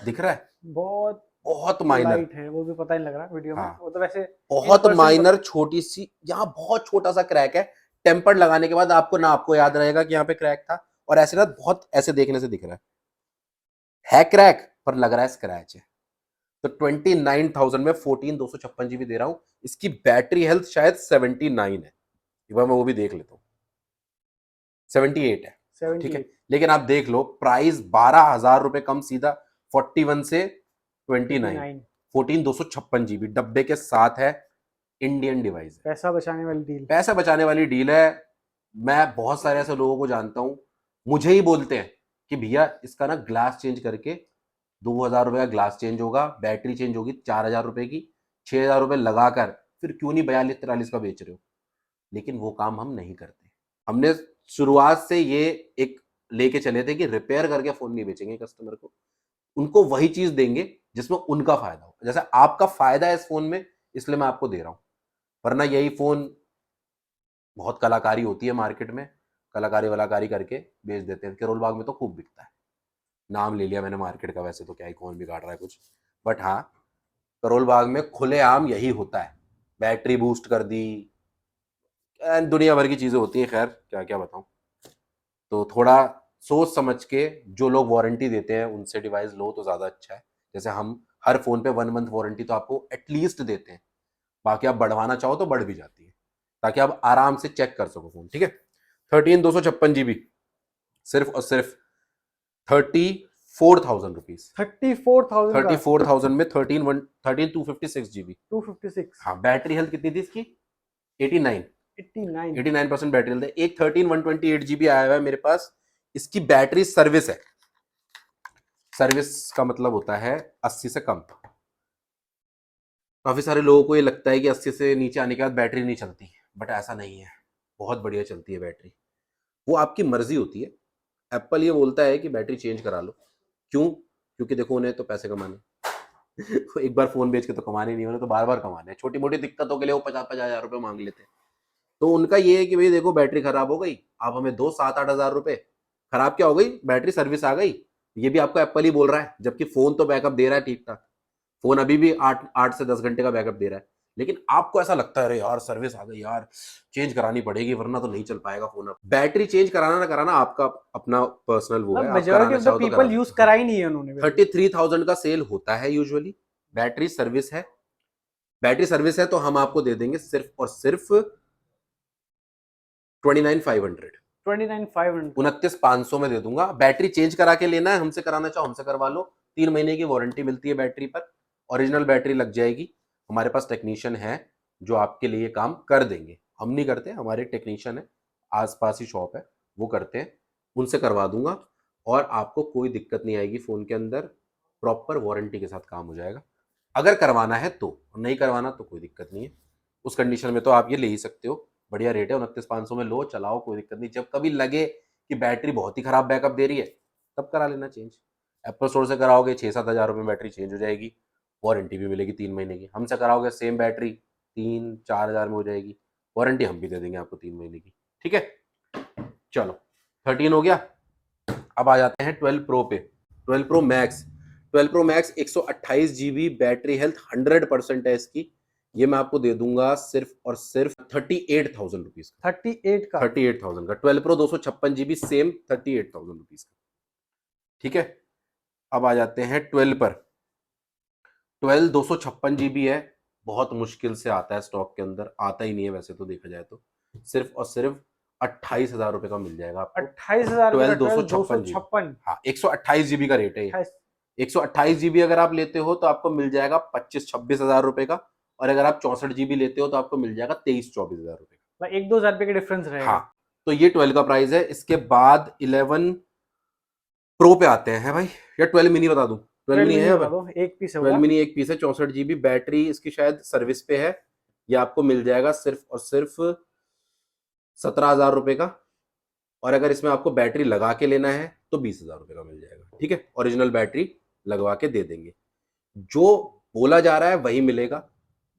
दिख रहा है? बहुत बहुत माइनर लाइट है, वो भी पता नहीं लग रहा वीडियो में। हाँ, वो तो वैसे बहुत 1% माइनर, छोटी सी, यहाँ बहुत छोटा सा क्रैक है। टेम्पर्ड लगाने के बाद आपको ना आपको याद रहेगा कि यहाँ पे क्रैक था, और ऐसे ना बहुत ऐसे देखने से दिख रहा है क्रैक, पर लग रहा है स्क्रैच है। तो 29,000 में 14 256 GB दे रहा हूं। इसकी बैटरी हेल्थ शायद 79 है, एक बार मैं वो भी देख लेता हूँ। 78 है, ठीक है, 78। लेकिन आप देख लो प्राइस 12,000 रुपए कम, सीधा 41 से 29। 14 256 GB डब्बे के साथ है, इंडियन डिवाइस है, पैसा बचाने वाली डील। पैसा बचाने वाली डील है। मैं बहुत सारे ऐसे लोगों को जानता हूं, मुझे ही बोलते हैं कि भैया इसका ना ग्लास चेंज करके 2,000 रुपए का ग्लास चेंज होगा, बैटरी चेंज होगी 4,000 रुपए की, 6,000 रुपए लगाकर फिर क्यों नहीं 42-43 का बेच रहे हो? लेकिन वो काम हम नहीं करते। हमने शुरुआत से ये एक लेके चले थे कि रिपेयर करके फोन नहीं बेचेंगे कस्टमर को, उनको वही चीज देंगे जिसमें उनका फायदा हो। जैसे आपका फायदा है इस फोन में, इसलिए मैं आपको दे रहा हूं, वरना यही फोन बहुत कलाकारी होती है मार्केट में, कलाकारी वलाकारी करके बेच देते हैं। करोल बाग में तो खूब बिकता है, नाम ले लिया मैंने मार्केट का, वैसे तो क्या ही कौन बिगाड़ रहा है कुछ, बट हाँ, करोल बाग में खुलेआम यही होता है। बैटरी बूस्ट कर दी, दुनिया भर की चीजें होती हैं, खैर क्या क्या बताऊं। तो थोड़ा सोच समझ के जो लोग वारंटी देते हैं उनसे डिवाइस लो तो ज्यादा अच्छा है। जैसे हम हर फोन पे 1 मंथ वारंटी तो आपको एटलीस्ट देते हैं, बाकी आप बढ़वाना चाहो तो बढ़ भी जाती है, ताकि आप आराम से चेक कर सको फोन। ठीक है, 13 256 GB सिर्फ और सिर्फ 34,000 रुपीज। 34,000 का 34,000 में 13 256 GB। 256। हाँ, बैटरी हेल्थ कितनी थी इसकी? 89। 89। 89% बैटरी हेल्थ है। एक 13 128 GB आया हुआ है मेरे पास, इसकी बैटरी सर्विस है, सर्विस का मतलब होता है 80 से कम। काफी सारे लोगों को ये लगता है कि 80 से नीचे आने के बाद बैटरी नहीं चलती, बट ऐसा नहीं है, बहुत बढ़िया चलती है बैटरी। वो आपकी मर्जी होती है। एप्पल ये बोलता है कि बैटरी चेंज करा लो, क्यों? क्योंकि देखो उन्हें तो पैसे कमाने एक बार फोन बेच के तो कमाने नहीं, उन्हें तो बार बार कमाने हैं। छोटी मोटी दिक्कतों के लिए वो 50-50 हजार रुपए मांग लेते हैं। तो उनका ये है कि भाई देखो बैटरी खराब हो गई, आप हमें दो 7-8 हजार रुपए। खराब क्या हो गई? बैटरी सर्विस आ गई। ये भी आपको एप्पल ही बोल रहा है, जबकि फोन तो बैकअप दे रहा है ठीक ठाक, फोन अभी भी 8 से 10 घंटे का बैकअप दे रहा है। लेकिन आपको ऐसा लगता है अरे यार सर्विस आ गई यार, चेंज करानी पड़ेगी वरना तो नहीं चल पाएगा फोन। अब बैटरी चेंज कराना ना कराना आपका अपना पर्सनल वो है, आप मेजॉरिटी कराना ऑफ द चाहो तो करा पीपल यूज सकते हो। करा ही नहीं है उन्होंने। 33,000 का सेल होता है यूजुअली, बैटरी सर्विस है, बैटरी सर्विस है तो हम आपको दे देंगे सिर्फ और सिर्फ 29,500, 29,500 29,500 में दे दूंगा। बैटरी चेंज करा के लेना है, हमसे कराना चाहो हमसे करवा लो, 3 महीने की वारंटी मिलती है बैटरी पर, ओरिजिनल बैटरी लग जाएगी। हमारे पास टेक्नीशियन है जो आपके लिए काम कर देंगे, हम नहीं करते, हमारे टेक्नीशियन है, आसपास ही शॉप है, वो करते हैं, उनसे करवा दूंगा और आपको कोई दिक्कत नहीं आएगी। फोन के अंदर प्रॉपर वारंटी के साथ काम हो जाएगा, अगर करवाना है तो, नहीं करवाना तो कोई दिक्कत नहीं है। उस कंडीशन में तो आप ये ले ही सकते हो, बढ़िया रेट है, 29,500 में लो, चलाओ, कोई दिक्कत नहीं। जब कभी लगे कि बैटरी बहुत ही खराब बैकअप दे रही है तब करा लेना चेंज। एप्पल स्टोर से कराओगे 6-7 हज़ार रुपये बैटरी चेंज हो जाएगी, वारंटी भी मिलेगी 3 महीने की। हमसे कराओगे सेम बैटरी 3-4 हज़ार में हो जाएगी, वारंटी हम भी दे देंगे आपको 3 महीने की। ठीक है, चलो 13 हो गया। अब आ जाते हैं 12 प्रो पे। 12 pro max, 12 pro max 128 GB battery health 100% है इसकी। ये मैं आपको दे दूंगा सिर्फ और सिर्फ 38,000 रुपीज का। 38 का 38,000 का 12 प्रो 256 GB सेम 38,000 रुपीज का। ठीक है, अब आ जाते हैं 12 पर। 12 256 GB है, बहुत मुश्किल से आता है स्टॉक के अंदर, आता ही नहीं है वैसे तो देखा जाए तो। सिर्फ और सिर्फ 28,000 रुपए का मिल जाएगा आपको। 28,000 12 का 256 हाँ 128 GB का रेट है ये। 28 128 GB अगर आप लेते हो तो आपको मिल जाएगा 25-26 हज़ार रुपए का, और अगर आप 64 GB लेते हो तो आपको मिल जाएगा 23-24 हज़ार रुपए का। 1-2 हज़ार रुपए का डिफरेंस रहेगा। हाँ, तो ये 12 का प्राइस है। इसके बाद 11 प्रो पे आते हैं भाई, या 12 मिनी बता दूं? 12 मिनी है यहाँ बता पे, दो, एक पीस 12 होगा। मिनी एक पीस है, 64 GB बैटरी इसकी शायद सर्विस पे है। ये आपको मिल जाएगा सिर्फ और सिर्फ 17,000 रुपए का, और अगर इसमें आपको बैटरी लगा के लेना है तो 20,000 रुपए का मिल जाएगा। ठीक है, ओरिजिनल बैटरी लगवा के दे देंगे, जो बोला जा रहा है वही मिलेगा।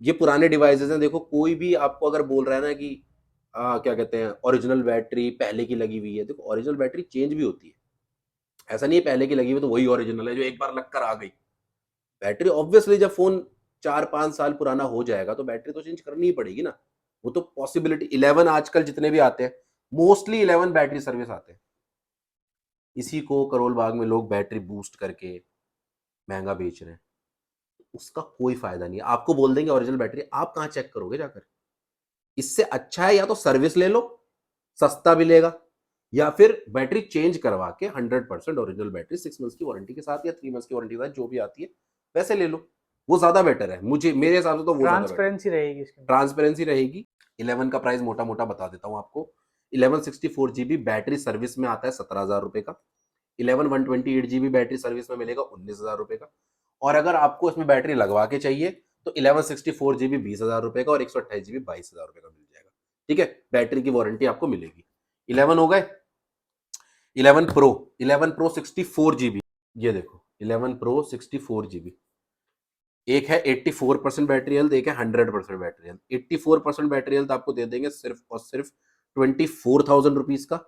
ये पुराने डिवाइसेस हैं, देखो कोई भी आपको अगर बोल रहा है ना कि क्या कहते हैं ओरिजिनल बैटरी पहले की लगी हुई है, देखो ओरिजिनल बैटरी चेंज भी होती है, ऐसा नहीं है पहले की लगी हुई तो वही ओरिजिनल है जो एक बार लग कर आ गई। बैटरी ऑब्वियसली जब फोन 4-5 साल पुराना हो जाएगा तो बैटरी तो चेंज करनी ही पड़ेगी ना, वो तो पॉसिबिलिटी। 11 आजकल जितने भी आते हैं मोस्टली 11 बैटरी सर्विस आते हैं, इसी को करोल बाग में लोग बैटरी बूस्ट करके महंगा बेच रहे हैं, उसका कोई फायदा नहीं है। आपको बोल देंगे ओरिजिनल बैटरी, आप कहाँ चेक करोगे जाकर? इससे अच्छा है या तो सर्विस ले लो, सस्ता भी लेगा, या फिर बैटरी चेंज करवा के 100% ओरिजिनल बैटरी 6 मंथ्स की वारंटी के साथ या 3 मंथ्स की वारंटी के साथ जो भी आती है वैसे ले लो, वो ज्यादा बेटर है। मुझे मेरे हिसाब से तो वो ज्यादा बेटर, ट्रांसपेरेंसी रहेगी इसके। ट्रांसपेरेंसी रहेगी। 11 का प्राइस मोटा मोटा बता देता हूँ आपको। 11 64 GB बैटरी सर्विस में आता है 17,000 रुपए का। 11 128 GB बैटरी सर्विस में मिलेगा 19,000 रुपए का, और अगर आपको इसमें बैटरी लगवा के चाहिए तो 11 64 GB 20,000 रुपए का और 128 GB 22,000 रुपए का मिल जाएगा। ठीक है, बैटरी की वारंटी आपको मिलेगी। 11 हो गए। 11 प्रो, 11 प्रो 64 GB, ये देखो 11 प्रो 64 GB, एक है 84% बैटरी हेल्थ, एक है 100% बैटरी हेल्थ। 84% बैटरी हेल्थ आपको दे देंगे सिर्फ और सिर्फ 24,000 रुपीज का,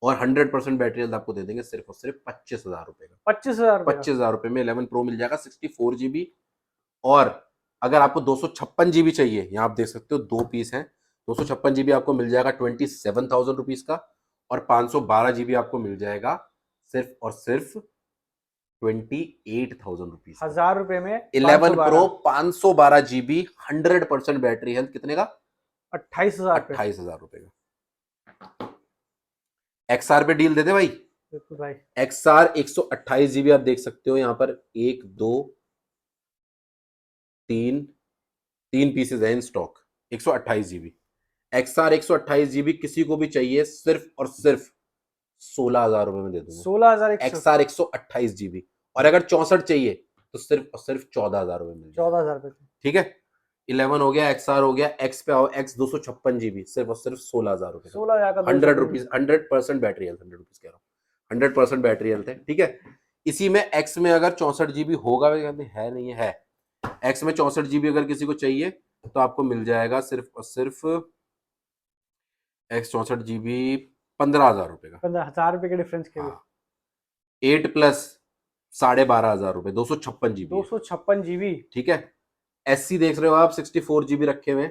और 100% बैटरी हेल्थ आपको दे देंगे सिर्फ और सिर्फ 25,000 रुपए का। 25,000 25,000 रुपए में 11 प्रो मिल जाएगा 64 GB। और अगर आपको 256 GB चाहिए, यहाँ आप देख सकते हो 2 पीस हैं, 256 GB आपको मिल जाएगा 27,000 रुपीज का, और 512 GB आपको मिल जाएगा सिर्फ और सिर्फ 28,000 रुपीज। 1,000 रुपए में 11 प्रो 512 GB 100% बैटरी हेल्थ, कितने का? 28,000 रुपए। 28,000 रुपए का। XR पे डील दे दे भाई। बिल्कुल भाई। XR 128 GB आप देख सकते हो यहाँ पर, 1 2 3 3 पीसेस है in stock, 128 GB। XR 128 GB किसी को भी चाहिए सिर्फ और सिर्फ 16,000 रुपए में दे दूंगा। 16,000 XR 128 GB, और अगर 64 चाहिए तो सिर्फ और सिर्फ 14,000 रुपए मिल जाएगा। 14,000 रुपए। ठीक है, 11 हो गया, XR हो गया। X पे आओ, X 256 GB सिर्फ और सिर्फ 16,000 रुपए। 16,000 का 100 रुपीज, 100% बैटरी हेल्थ, 100 रुपीज कह रहा हूँ, 100% बैटरी हेल्थ है। ठीक है, इसी में X में अगर 64 GB होगा, है नहीं है, X में 64 GB अगर किसी को चाहिए तो आपको मिल जाएगा सिर्फ और सिर्फ X 64 GB 15,000 रुपए का। 15,000 रुपए के डिफरेंस के। हाँ, 8 प्लस 12,500 रुपए, 256 GB। 256 GB। ठीक है, SC देख रहे हो आप 64 GB रखे हुए,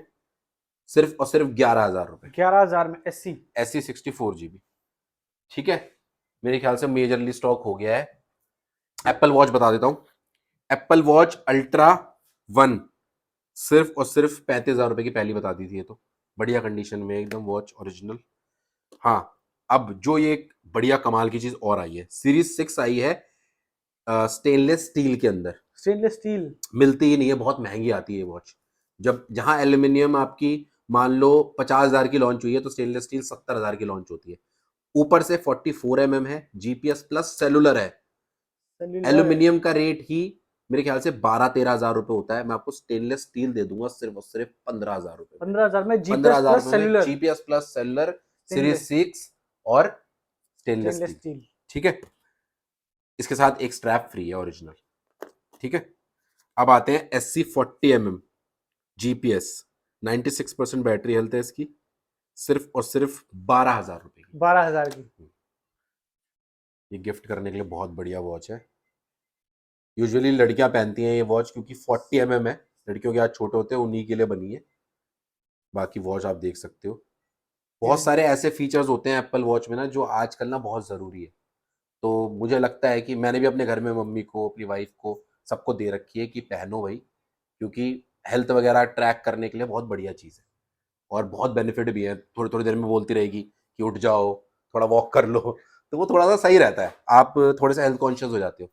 सिर्फ और सिर्फ 11,000 रुपए। 11,000 में SC। SC 64 GB। ठीक है, मेरे ख्याल से मेजरली स्टॉक हो गया है। एप्पल वॉच बता देता हूं, एप्पल वॉच अल्ट्रा 1 सिर्फ और सिर्फ 35,000 रुपए की पहली बता दी थी ये तो, बढ़िया कंडीशन में एकदम वॉच ओरिजिनल। हाँ, अब जो ये एक बढ़िया कमाल की चीज और आई है, सीरीज 6 आई है स्टेनलेस स्टील के अंदर। Stainless steel. मिलती ही नहीं है, बहुत महंगी आती है ये वॉच। जब जहां एल्यूमिनियम आपकी मान लो 50,000 की लॉन्च हुई है, तो स्टेनलेस स्टील 70,000 की लॉन्च होती है। ऊपर से 44 है, जीपीएस प्लस सेलुलर है। सेल्यूलर। एल्यूमिनियम का रेट ही मेरे ख्याल से 12-13 हजार रुपए होता है, मैं आपको स्टेनलेस स्टील दे दूंगा सिर्फ और सिर्फ 15,000 रुपए में। 15,000 में पंद्रह जीपीएस हजार प्लस रुपए में cellular. GPS plus cellular series stainless 6 और स्टेनलेस स्टेनलेस स्टील। स्टील। ठीक है, इसके साथ एक स्ट्रैप फ्री है ओरिजिनल। ठीक है, अब आते हैं SC40mm जीपीएस, 96% बैटरी हेल्थ है इसकी, सिर्फ और सिर्फ 12,000 रुपए की। 12,000 की। ये गिफ्ट करने के लिए बहुत बढ़िया वॉच है। यूजुअली लड़कियां पहनती हैं ये वॉच क्योंकि 40mm है, लड़कियों के हाथ छोटे होते हैं, उन्हीं के लिए बनी है। बाकी वॉच आप देख सकते हो, बहुत सारे ऐसे फीचर्स होते हैं एप्पल वॉच में ना जो आजकल ना बहुत ज़रूरी है। तो मुझे लगता है कि मैंने भी अपने घर में मम्मी को, अपनी वाइफ को, सबको दे रखी है कि पहनो भाई, क्योंकि हेल्थ वगैरह ट्रैक करने के लिए बहुत बढ़िया चीज़ है और बहुत बेनिफिट भी है। थोड़ी थोड़ी देर में बोलती रहेगी कि उठ जाओ, थोड़ा वॉक कर लो, तो वो थोड़ा सा सही रहता है, आप थोड़े से हेल्थ कॉन्शियस हो जाते हो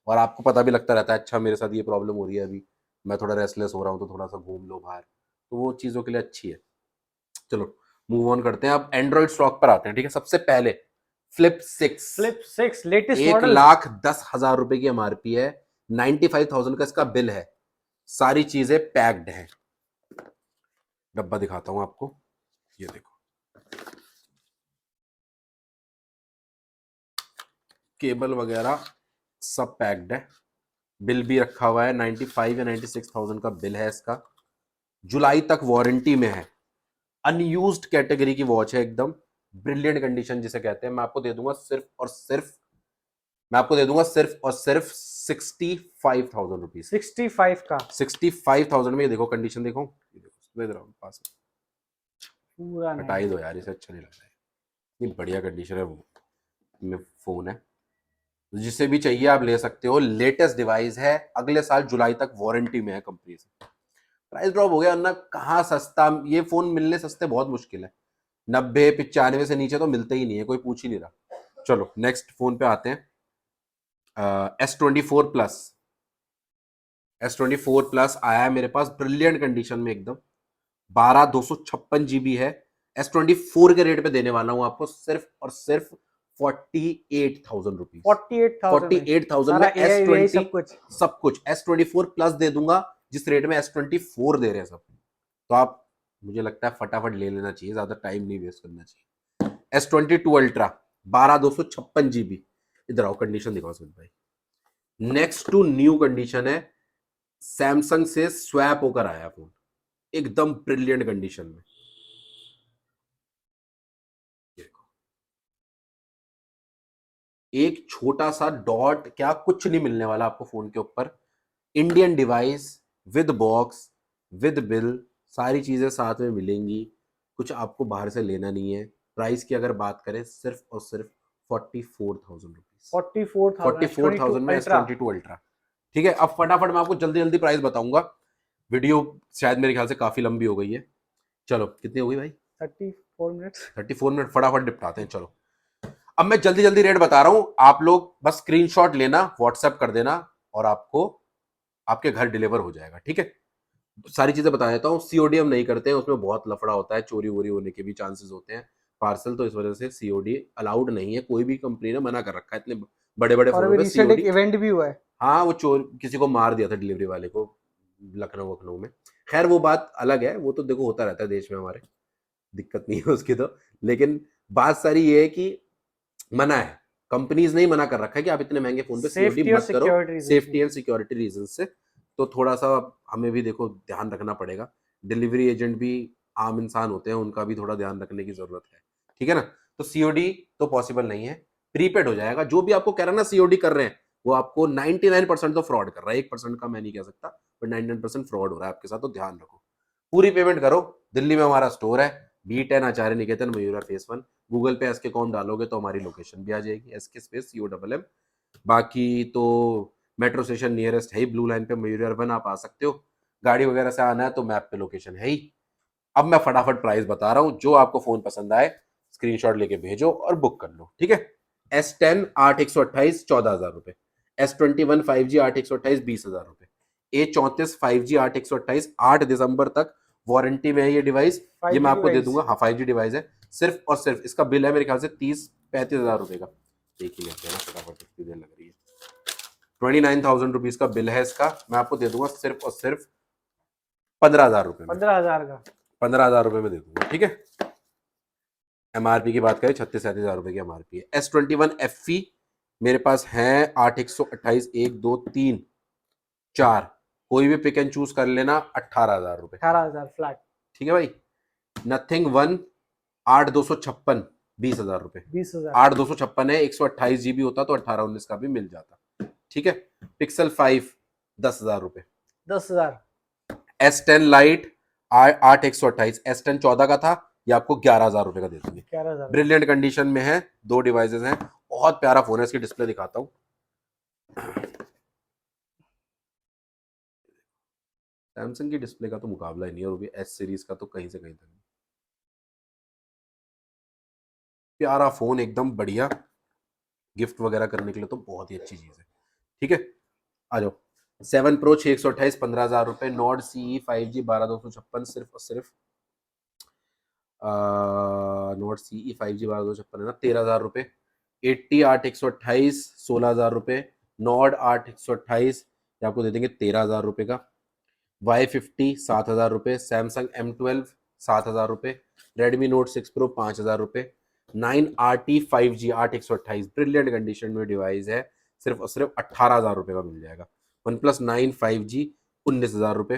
और आपको पता भी लगता रहता है, अच्छा मेरे साथ ये प्रॉब्लम हो रही है अभी, मैं थोड़ा रेस्टलेस हो रहा हूँ, तो थोड़ा सा घूम लो बाहर, तो वो चीज़ों के लिए अच्छी है। चलो मूव ऑन करते हैं, अब एंड्रॉइड स्टॉक पर आते हैं। ठीक है, सबसे पहले फ्लिप 6, फ्लिप 6 लेटेस्ट 1,10,000 रुपए की एमआरपी है, 95,000 का इसका बिल है, सारी चीजें पैक्ड हैं। डब्बा दिखाता हूं आपको, ये देखो, केबल वगैरह सब पैक्ड है, बिल भी रखा हुआ है, 95 या 96,000 का बिल है इसका, जुलाई तक वारंटी में है, अनयूज्ड कैटेगरी की वॉच है, एकदम ब्रिलियंट कंडीशन जिसे कहते हैं। मैं आपको दे दूंगा सिर्फ और सिर्फ, मैं आपको दे दूंगा सिर्फ और सिर्फ 65,000 रुपीज। 65 का 65,000 में ये देखो कंडीशन, देखो ये देखो, दे रहा हूं पास में, पूरा हटा ही नहीं। दो यार, इसे अच्छा नहीं लग रहा है, इतनी बढ़िया कंडीशन है वो में फोन है, जिसे भी चाहिए आप ले सकते हो, लेटेस्ट डिवाइस है, अगले साल जुलाई तक वारंटी में है कंपनी से। प्राइस ड्रॉप हो गया, वरना कहाँ सस्ता, ये फोन मिलने सस्ते बहुत मुश्किल है, 90-95 से नीचे तो मिलते ही नहीं है, कोई पूछ ही नहीं रहा। चलो नेक्स्ट फोन पे आते हैं, S24 प्लस। S24 प्लस आया है मेरे पास ब्रिलियंट कंडीशन में एकदम, 12/256 GB है। S24 के रेट पे देने वाला हूं आपको सिर्फ और सिर्फ 48,000 रुपीज। 48,000 में 48,000 सारा में एआई वीआई S20 सब कुछ। सब कुछ S24 प्लस दे दूंगा, जिस रेट में S24 दे रहे हैं सब, तो आप, मुझे लगता है फटाफट ले लेना चाहिए, ज्यादा टाइम नहीं वेस्ट करना चाहिए। S22 अल्ट्रा 12/256 GB, इधर आओ कंडीशन दिखाओ सुमित भाई, नेक्स्ट टू न्यू कंडीशन है, सैमसंग से स्वैप होकर आया फोन, एकदम ब्रिलियंट कंडीशन में। देखो, एक छोटा सा डॉट क्या, कुछ नहीं मिलने वाला आपको फोन के ऊपर, Indian device with box with bill, सारी चीजें साथ में मिलेंगी, कुछ आपको बाहर से लेना नहीं है। प्राइस की अगर बात करें, सिर्फ और सिर्फ 44,000 रुपीज। 44,000 44,000 में अल्ट्रा। S22 ultra. ठीक है, अब फटाफट मैं आपको जल्दी जल्दी प्राइस बताऊंगा, वीडियो शायद मेरे ख्याल से काफी लंबी हो गई है। चलो कितनी हो गई भाई, 34 मिनट्स। 34 मिनट, फटाफट निपटाते हैं। चलो अब मैं जल्दी जल्दी रेट बता रहा हूं, आप लोग बस स्क्रीनशॉट लेना, व्हाट्सएप कर देना और आपको आपके घर डिलीवर हो जाएगा। ठीक है, सारी चीजें बता देता हूँ, सीओडी हम नहीं करते हैं, उसमें बहुत लफड़ा होता है, चोरी वोरी होने के भी चांसेस होते हैं पार्सल, तो इस वजह से सीओडी अलाउड नहीं है, कोई भी कंपनी ने मना कर रखा है, इतने बड़े बड़े और फोनों अभी पे रिसेंट एक सीओडी। इवेंट भी हुआ है। हाँ, वो चोर किसी को मार दिया था डिलीवरी वाले को, लखनऊ वखनऊ में, खैर वो बात अलग है, वो तो देखो होता रहता है देश में हमारे, दिक्कत नहीं है उसकी तो, लेकिन बात सारी ये है कि मना है, कंपनीज ने ही मना कर रखा है कि आप इतने महंगे फोन पे सीओडी सेफ्टी और मत करो, security reason safety and security reason से, तो थोड़ा सा हमें भी देखो ध्यान रखना पड़ेगा, डिलीवरी एजेंट भी आम इंसान होते हैं, उनका भी थोड़ा ध्यान रखने की जरूरत है। ठीक है ना, तो सीओडी तो पॉसिबल नहीं है, प्रीपेड हो जाएगा, जो भी आपको कह रहा है ना सीओडी कर रहे हैं, वो आपको 99% तो फ्रॉड कर रहा है, 1% का मैं नहीं कह सकता, पर 99% फ्रॉड हो रहा है आपके साथ, तो ध्यान रखो, पूरी पेमेंट करो। दिल्ली में हमारा स्टोर है, B10 आचार्य निकेतन, मयूरा फेस 1, गूगल पे एसके कॉम डालोगे तो हमारी लोकेशन भी आ जाएगी, SK स्पेस COMM। बाकी तो मेट्रो स्टेशन नियरेस्ट है ही, ब्लू लाइन पे मयूरी अर्बन आप आ सकते हो, गाड़ी वगैरह से आना है तो मैप पे लोकेशन है ही। अब मैं फटाफट प्राइस बता रहा हूँ, जो आपको फोन पसंद आए स्क्रीनशॉट लेके भेजो और बुक कर लो, ठीक है। S10 8/128 14,000 रुपए, S21 5G 8/128 20,000 रुपए, A34 5G 8/128 8 दिसंबर तक वारंटी में है ये डिवाइस। ये मैं 5G आपको दे डिवाइस। दूंगा, हाँ 5G डिवाइस है। सिर्फ और सिर्फ इसका बिल है मेरे ख्याल से 30-35 हज़ार रुपए का। देख ही लेते हैं ना फटाफट, कितनी देर लग रही है। 29,000 रुपीज का बिल है इसका, मैं आपको दे दूंगा सिर्फ और सिर्फ 15,000 रुपए में। 15,000 का। 15,000 रुपए में दे दूंगा, ठीक है। एमआरपी की बात करें 36-37 हज़ार रुपए की एमआरपी है। S21 FE मेरे पास है 8/128 1 2 3 4, कोई भी पिक एंड चूज कर लेना, 18,000 रुपए, 18,000 फ्लैट। ठीक है भाई। नथिंग 1 8/256 20,000 रुपए, 20,000। 8/256 है, 128 GB होता तो 18-19 का भी मिल जाता, ठीक है। Pixel 5 10,000 रुपए। 10,000। S10 लाइट 8/128, S10 14 का था, ये आपको 11,000 रुपए का दे देंगे। 11,000। ब्रिलियंट कंडीशन में है, 2 डिवाइसेस हैं, बहुत प्यारा फोन है। इसकी डिस्प्ले दिखाता हूँ, सैमसंग की डिस्प्ले का तो मुकाबला ही नहीं है, और भी एस सीरीज का तो कहीं से कहीं तक। प्यारा फोन, एकदम बढ़िया, गिफ्ट वगैरह करने के लिए तो बहुत ही अच्छी चीज है, ठीक है। आ जाओ। 7 Pro 6/128 15,000 रुपए, नॉर्ड CE 5G 12,256 सिर्फ और सिर्फ नोट CE 5G 12,256 है ना, 13,000 रुपए। 80 8/128 16,000 रुपए, नॉर्ड 8/128 ये आपको दे देंगे 13,000 रुपए का। Y50 7,000 रुपए, सैमसंग M12 7,000 रुपए, रेडमी नोट 6 प्रो 5,000 रुपए, 9RT 5G 8/128 ब्रिलियंट कंडीशन में डिवाइस है, सिर्फ और सिर्फ 18,000 रुपए का मिल जाएगा। वन प्लस 9 5G 19,000 रुपए,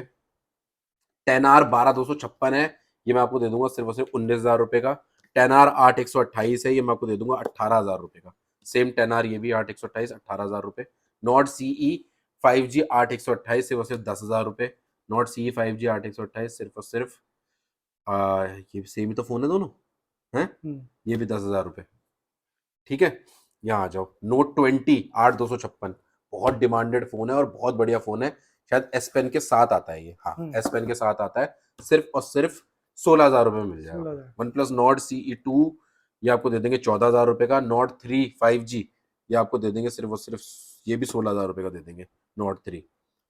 10R 12,256 है, ये मैं आपको दे दूंगा सिर्फ और सिर्फ 19,000 रुपए का। 10R 8/128 है, ये मैं आपको दे दूंगा 18,000 रुपए का। सेम 10R ये भी 8/128 18,000 रुपए। नॉट CE 5G 8/128 सिर्फ और सिर्फ 10,000 रुपए। नॉट CE 5G 8/128 सिर्फ और सिर्फ ये सेम ही तो फोन है दोनों हैं, ये भी 10,000 रुपए, ठीक है। यहाँ आ जाओ, नोट 20 8/256 बहुत डिमांडेड फोन है और बहुत बढ़िया फोन है, शायद S पेन के साथ आता है ये, हाँ S पेन के साथ आता है, सिर्फ और सिर्फ 16,000 रुपए में मिल जाएगा। 16,000। वन प्लस नॉट CE2 ये आपको दे देंगे 14,000 रुपए का। नॉट 3 5G ये आपको दे देंगे सिर्फ और सिर्फ, ये भी 16,000 रुपए का दे देंगे। नॉट 3,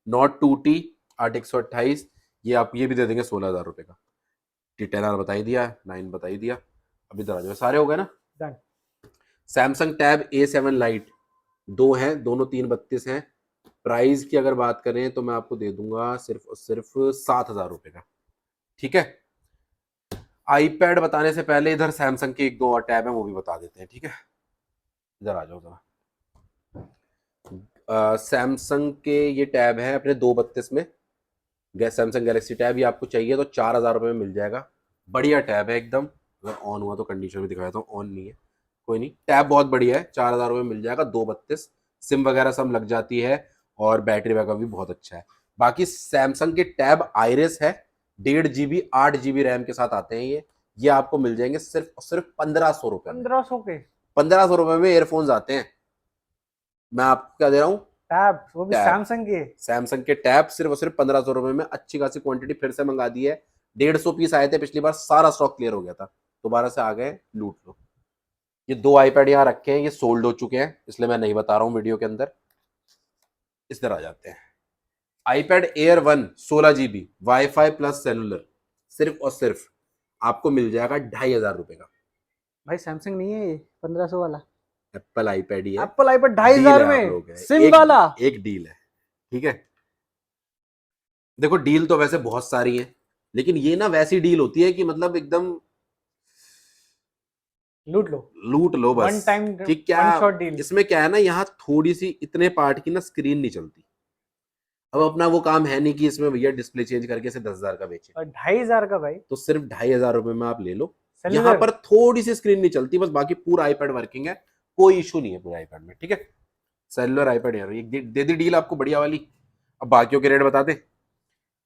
नॉट 2T 8/128 ये भी दे देंगे 16,000 रुपए का। T10R बता ही दिया, 9 बता ही दिया, अभी इधर आ जाओ, सारे हो गए ना। Done. Samsung tab A7 light 2 हैं, दोनों 332 हैं। प्राइस की अगर बात करें तो मैं आपको दे दूंगा सिर्फ और सिर्फ 7,000 रुपए का, ठीक है। आईपैड बताने से पहले इधर सैमसंग के 1-2 और टैब हैं, वो भी बता देते हैं, ठीक है। इधर आ जाओ जरा। सैमसंग के ये टैब है अपने 232 में, सैमसंग गैलेक्सी टैब, ये आपको चाहिए तो 4,000 रुपए में मिल जाएगा। बढ़िया टैब है एकदम, अगर ऑन हुआ तो कंडीशन में दिखाया तो ऑन नहीं है, कोई नहीं, टैब बहुत बढ़िया है, 4,000 रुपए में मिल जाएगा। 232 सिम वगैरह सब लग जाती है, और बैटरी बैकअप भी बहुत अच्छा है। बाकी सैमसंग के टैब आइरिस है, 1.5 GB 8 GB रैम के साथ आते हैं ये आपको मिल जाएंगे सिर्फ और सिर्फ 1,500 रुपए में। 1500 के 1,500 रुपए में एयरफोन्स आते हैं, मैं आपको क्या दे रहा हूँ, टैब, वो भी टैब। सैमसंग के। सैमसंग के टैब सिर्फ और सिर्फ 1,500 रुपए में, अच्छी खासी क्वांटिटी फिर से मंगा दी है। 150 पीस आए थे पिछली बार, सारा स्टॉक क्लियर हो गया था, दोबारा से आ गए, लूट लो। ये 2 आईपैड यहाँ रखे हैं, ये सोल्ड हो चुके हैं, इसलिए मैं नहीं बता रहा हूँ वीडियो के अंदर। इस तरह आ जाते हैं। IPad air 1 16 GB wifi plus cellular, सिर्फ और सिर्फ आपको मिल जाएगा 2,500 रुपए का। भाई सैमसंग नहीं है ये 1500 वाला, एप्पल आईपैड ही है, एप्पल आईपैड डील है 2,500 आप में लोग है, सिम वाला। एक डील है, ठीक है। देखो डील तो वैसे बहुत सारी है, लेकिन ये ना वैसी डील होती है कि मतलब एकदम लूट लो बस। वन टाइम, कि क्या वन शॉट डील। इसमें क्या है ना, यहाँ थोड़ी सी इतने पार्ट की ना स्क्रीन नहीं चलती। अब अपना वो काम है नहीं कि इसमें भैया डिस्प्ले चेंज करके इसे 10,000 का बेचे, और 2,500 का भाई तो सिर्फ 2,500 रुपए में आप ले लो। सेलुलर। यहाँ पर थोड़ी सी स्क्रीन नहीं चलती बस, बाकी पूरा आईपैड वर्किंग है, कोई इशू नहीं है पूरे आईपैड में, ठीक है। सेलुलर आईपैड यार, ये दे दी डील आपको बढ़िया वाली। अब बाकियों के रेट बता दे।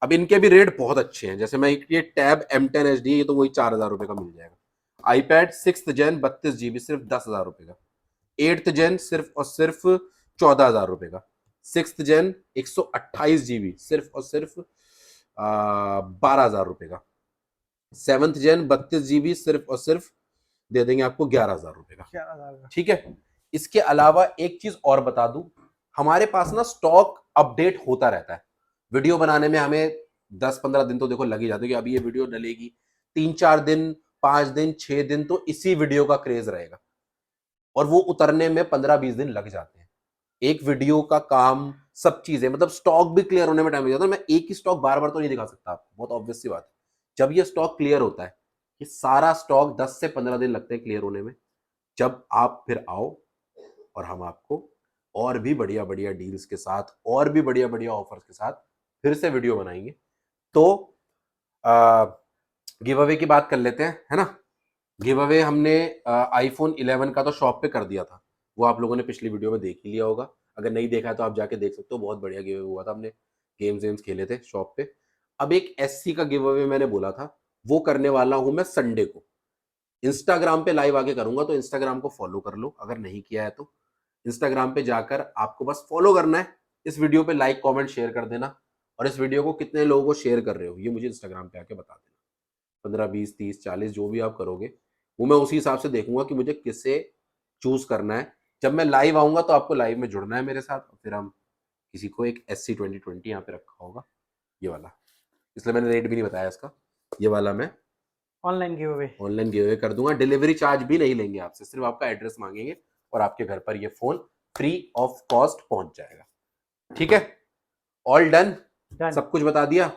अब इनके भी रेट बहुत अच्छे हैं, जैसे मैं ये टैब M10 HD, ये तो वही 4,000 रुपए का मिल जाएगा। आईपैड 6th Gen 32 GB सिर्फ 10,000 रुपए का। 8th Gen सिर्फ और सिर्फ 14,000 रुपए का। 6th Gen 128 GB सिर्फ और सिर्फ 12,000 रुपए का। 7th जेन 32 GB सिर्फ और सिर्फ दे देंगे आपको 11,000 रुपए का। 11,000 का। ठीक है। इसके अलावा एक चीज और बता दूं, हमारे पास ना स्टॉक अपडेट होता रहता है। वीडियो बनाने में हमें 10-15 दिन तो देखो लग ही जाते हैं कि अभी ये वीडियो डलेगी, 3-4 दिन, 5 दिन, 6 दिन तो इसी वीडियो का क्रेज रहेगा, और वो उतरने में 15-20 दिन लग जाते हैं। एक वीडियो का काम, सब चीजें, मतलब स्टॉक भी क्लियर होने में टाइम लग जाता है। मैं एक ही स्टॉक बार बार तो नहीं दिखा सकता आपको, बहुत ऑब्वियस सी बात है। जब ये स्टॉक क्लियर होता है, ये सारा स्टॉक 10 से 15 दिन लगते हैं क्लियर होने में, जब आप फिर आओ और हम आपको और भी बढ़िया बढ़िया डील्स के साथ, और भी बढ़िया बढ़िया ऑफर्स के साथ फिर से वीडियो बनाएंगे। तो गिव अवे की बात कर लेते हैं, है ना। गिव अवे हमने आईफोन 11 का तो शॉप पे कर दिया था, वो आप लोगों ने पिछली वीडियो में देख ही लिया होगा। अगर नहीं देखा है तो आप जाके देख सकते हो, बहुत बढ़िया गिव अवे हुआ था, हमने गेम्स खेले थे शॉप पे। अब एक एससी का गिव अवे मैंने बोला था, वो करने वाला हूं मैं संडे को। इंस्टाग्राम पे लाइव आके करूंगा, तो इंस्टाग्राम को फॉलो कर लो अगर नहीं किया है तो। इंस्टाग्राम पे जाकर आपको बस फॉलो करना है, इस वीडियो पे लाइक कमेंट शेयर कर देना, और इस वीडियो को कितने लोगों को शेयर कर रहे हो ये मुझे इंस्टाग्राम पे आके बता देना। 15, 20, 30, 40 जो भी आप करोगे, वो मैं उसी हिसाब से देखूंगा कि मुझे किसे चूज करना है। जब मैं लाइव आऊंगा तो आपको लाइव में जुड़ना है मेरे साथ, फिर हम किसी को एक SC 2020 यहाँ पे रखा होगा, ये वाला, इसलिए मैंने रेट भी नहीं बताया इसका। ये वाला मैं online give away. Online give away कर दूंगा, डिलीवरी चार्ज भी नहीं लेंगे आपसे, सिर्फ आपका एड्रेस मांगेंगे और आपके घर पर ये फोन फ्री ऑफ कॉस्ट पहुंच जाएगा। ठीक है, ऑल डन, Done. सब कुछ बता दिया।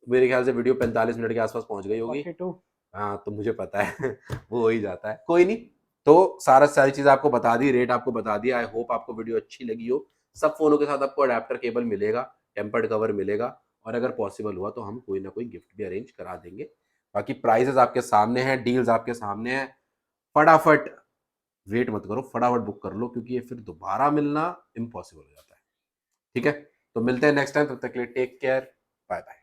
मेरे ख्याल से वीडियो 45 मिनट के आसपास पहुंच गई होगी। 42। हाँ तो मुझे पता है वो हो ही जाता है, कोई नहीं। तो सारी चीज आपको बता दी, रेट आपको बता दिया। आई होप आपको वीडियो अच्छी लगी हो। सब फोनों के साथ आपको अडेप्टर केबल मिलेगा, टेम्पर्ड कवर मिलेगा, और अगर पॉसिबल हुआ तो हम कोई ना कोई गिफ्ट भी अरेंज करा देंगे। बाकी प्राइजेस आपके सामने हैं, डील्स आपके सामने हैं। फटाफट वेट मत करो, फटाफट बुक कर लो, क्योंकि ये फिर दोबारा मिलना इम्पॉसिबल हो जाता है। ठीक है, तो मिलते हैं नेक्स्ट टाइम, तब तक के लिए टेक केयर, बाय बाय।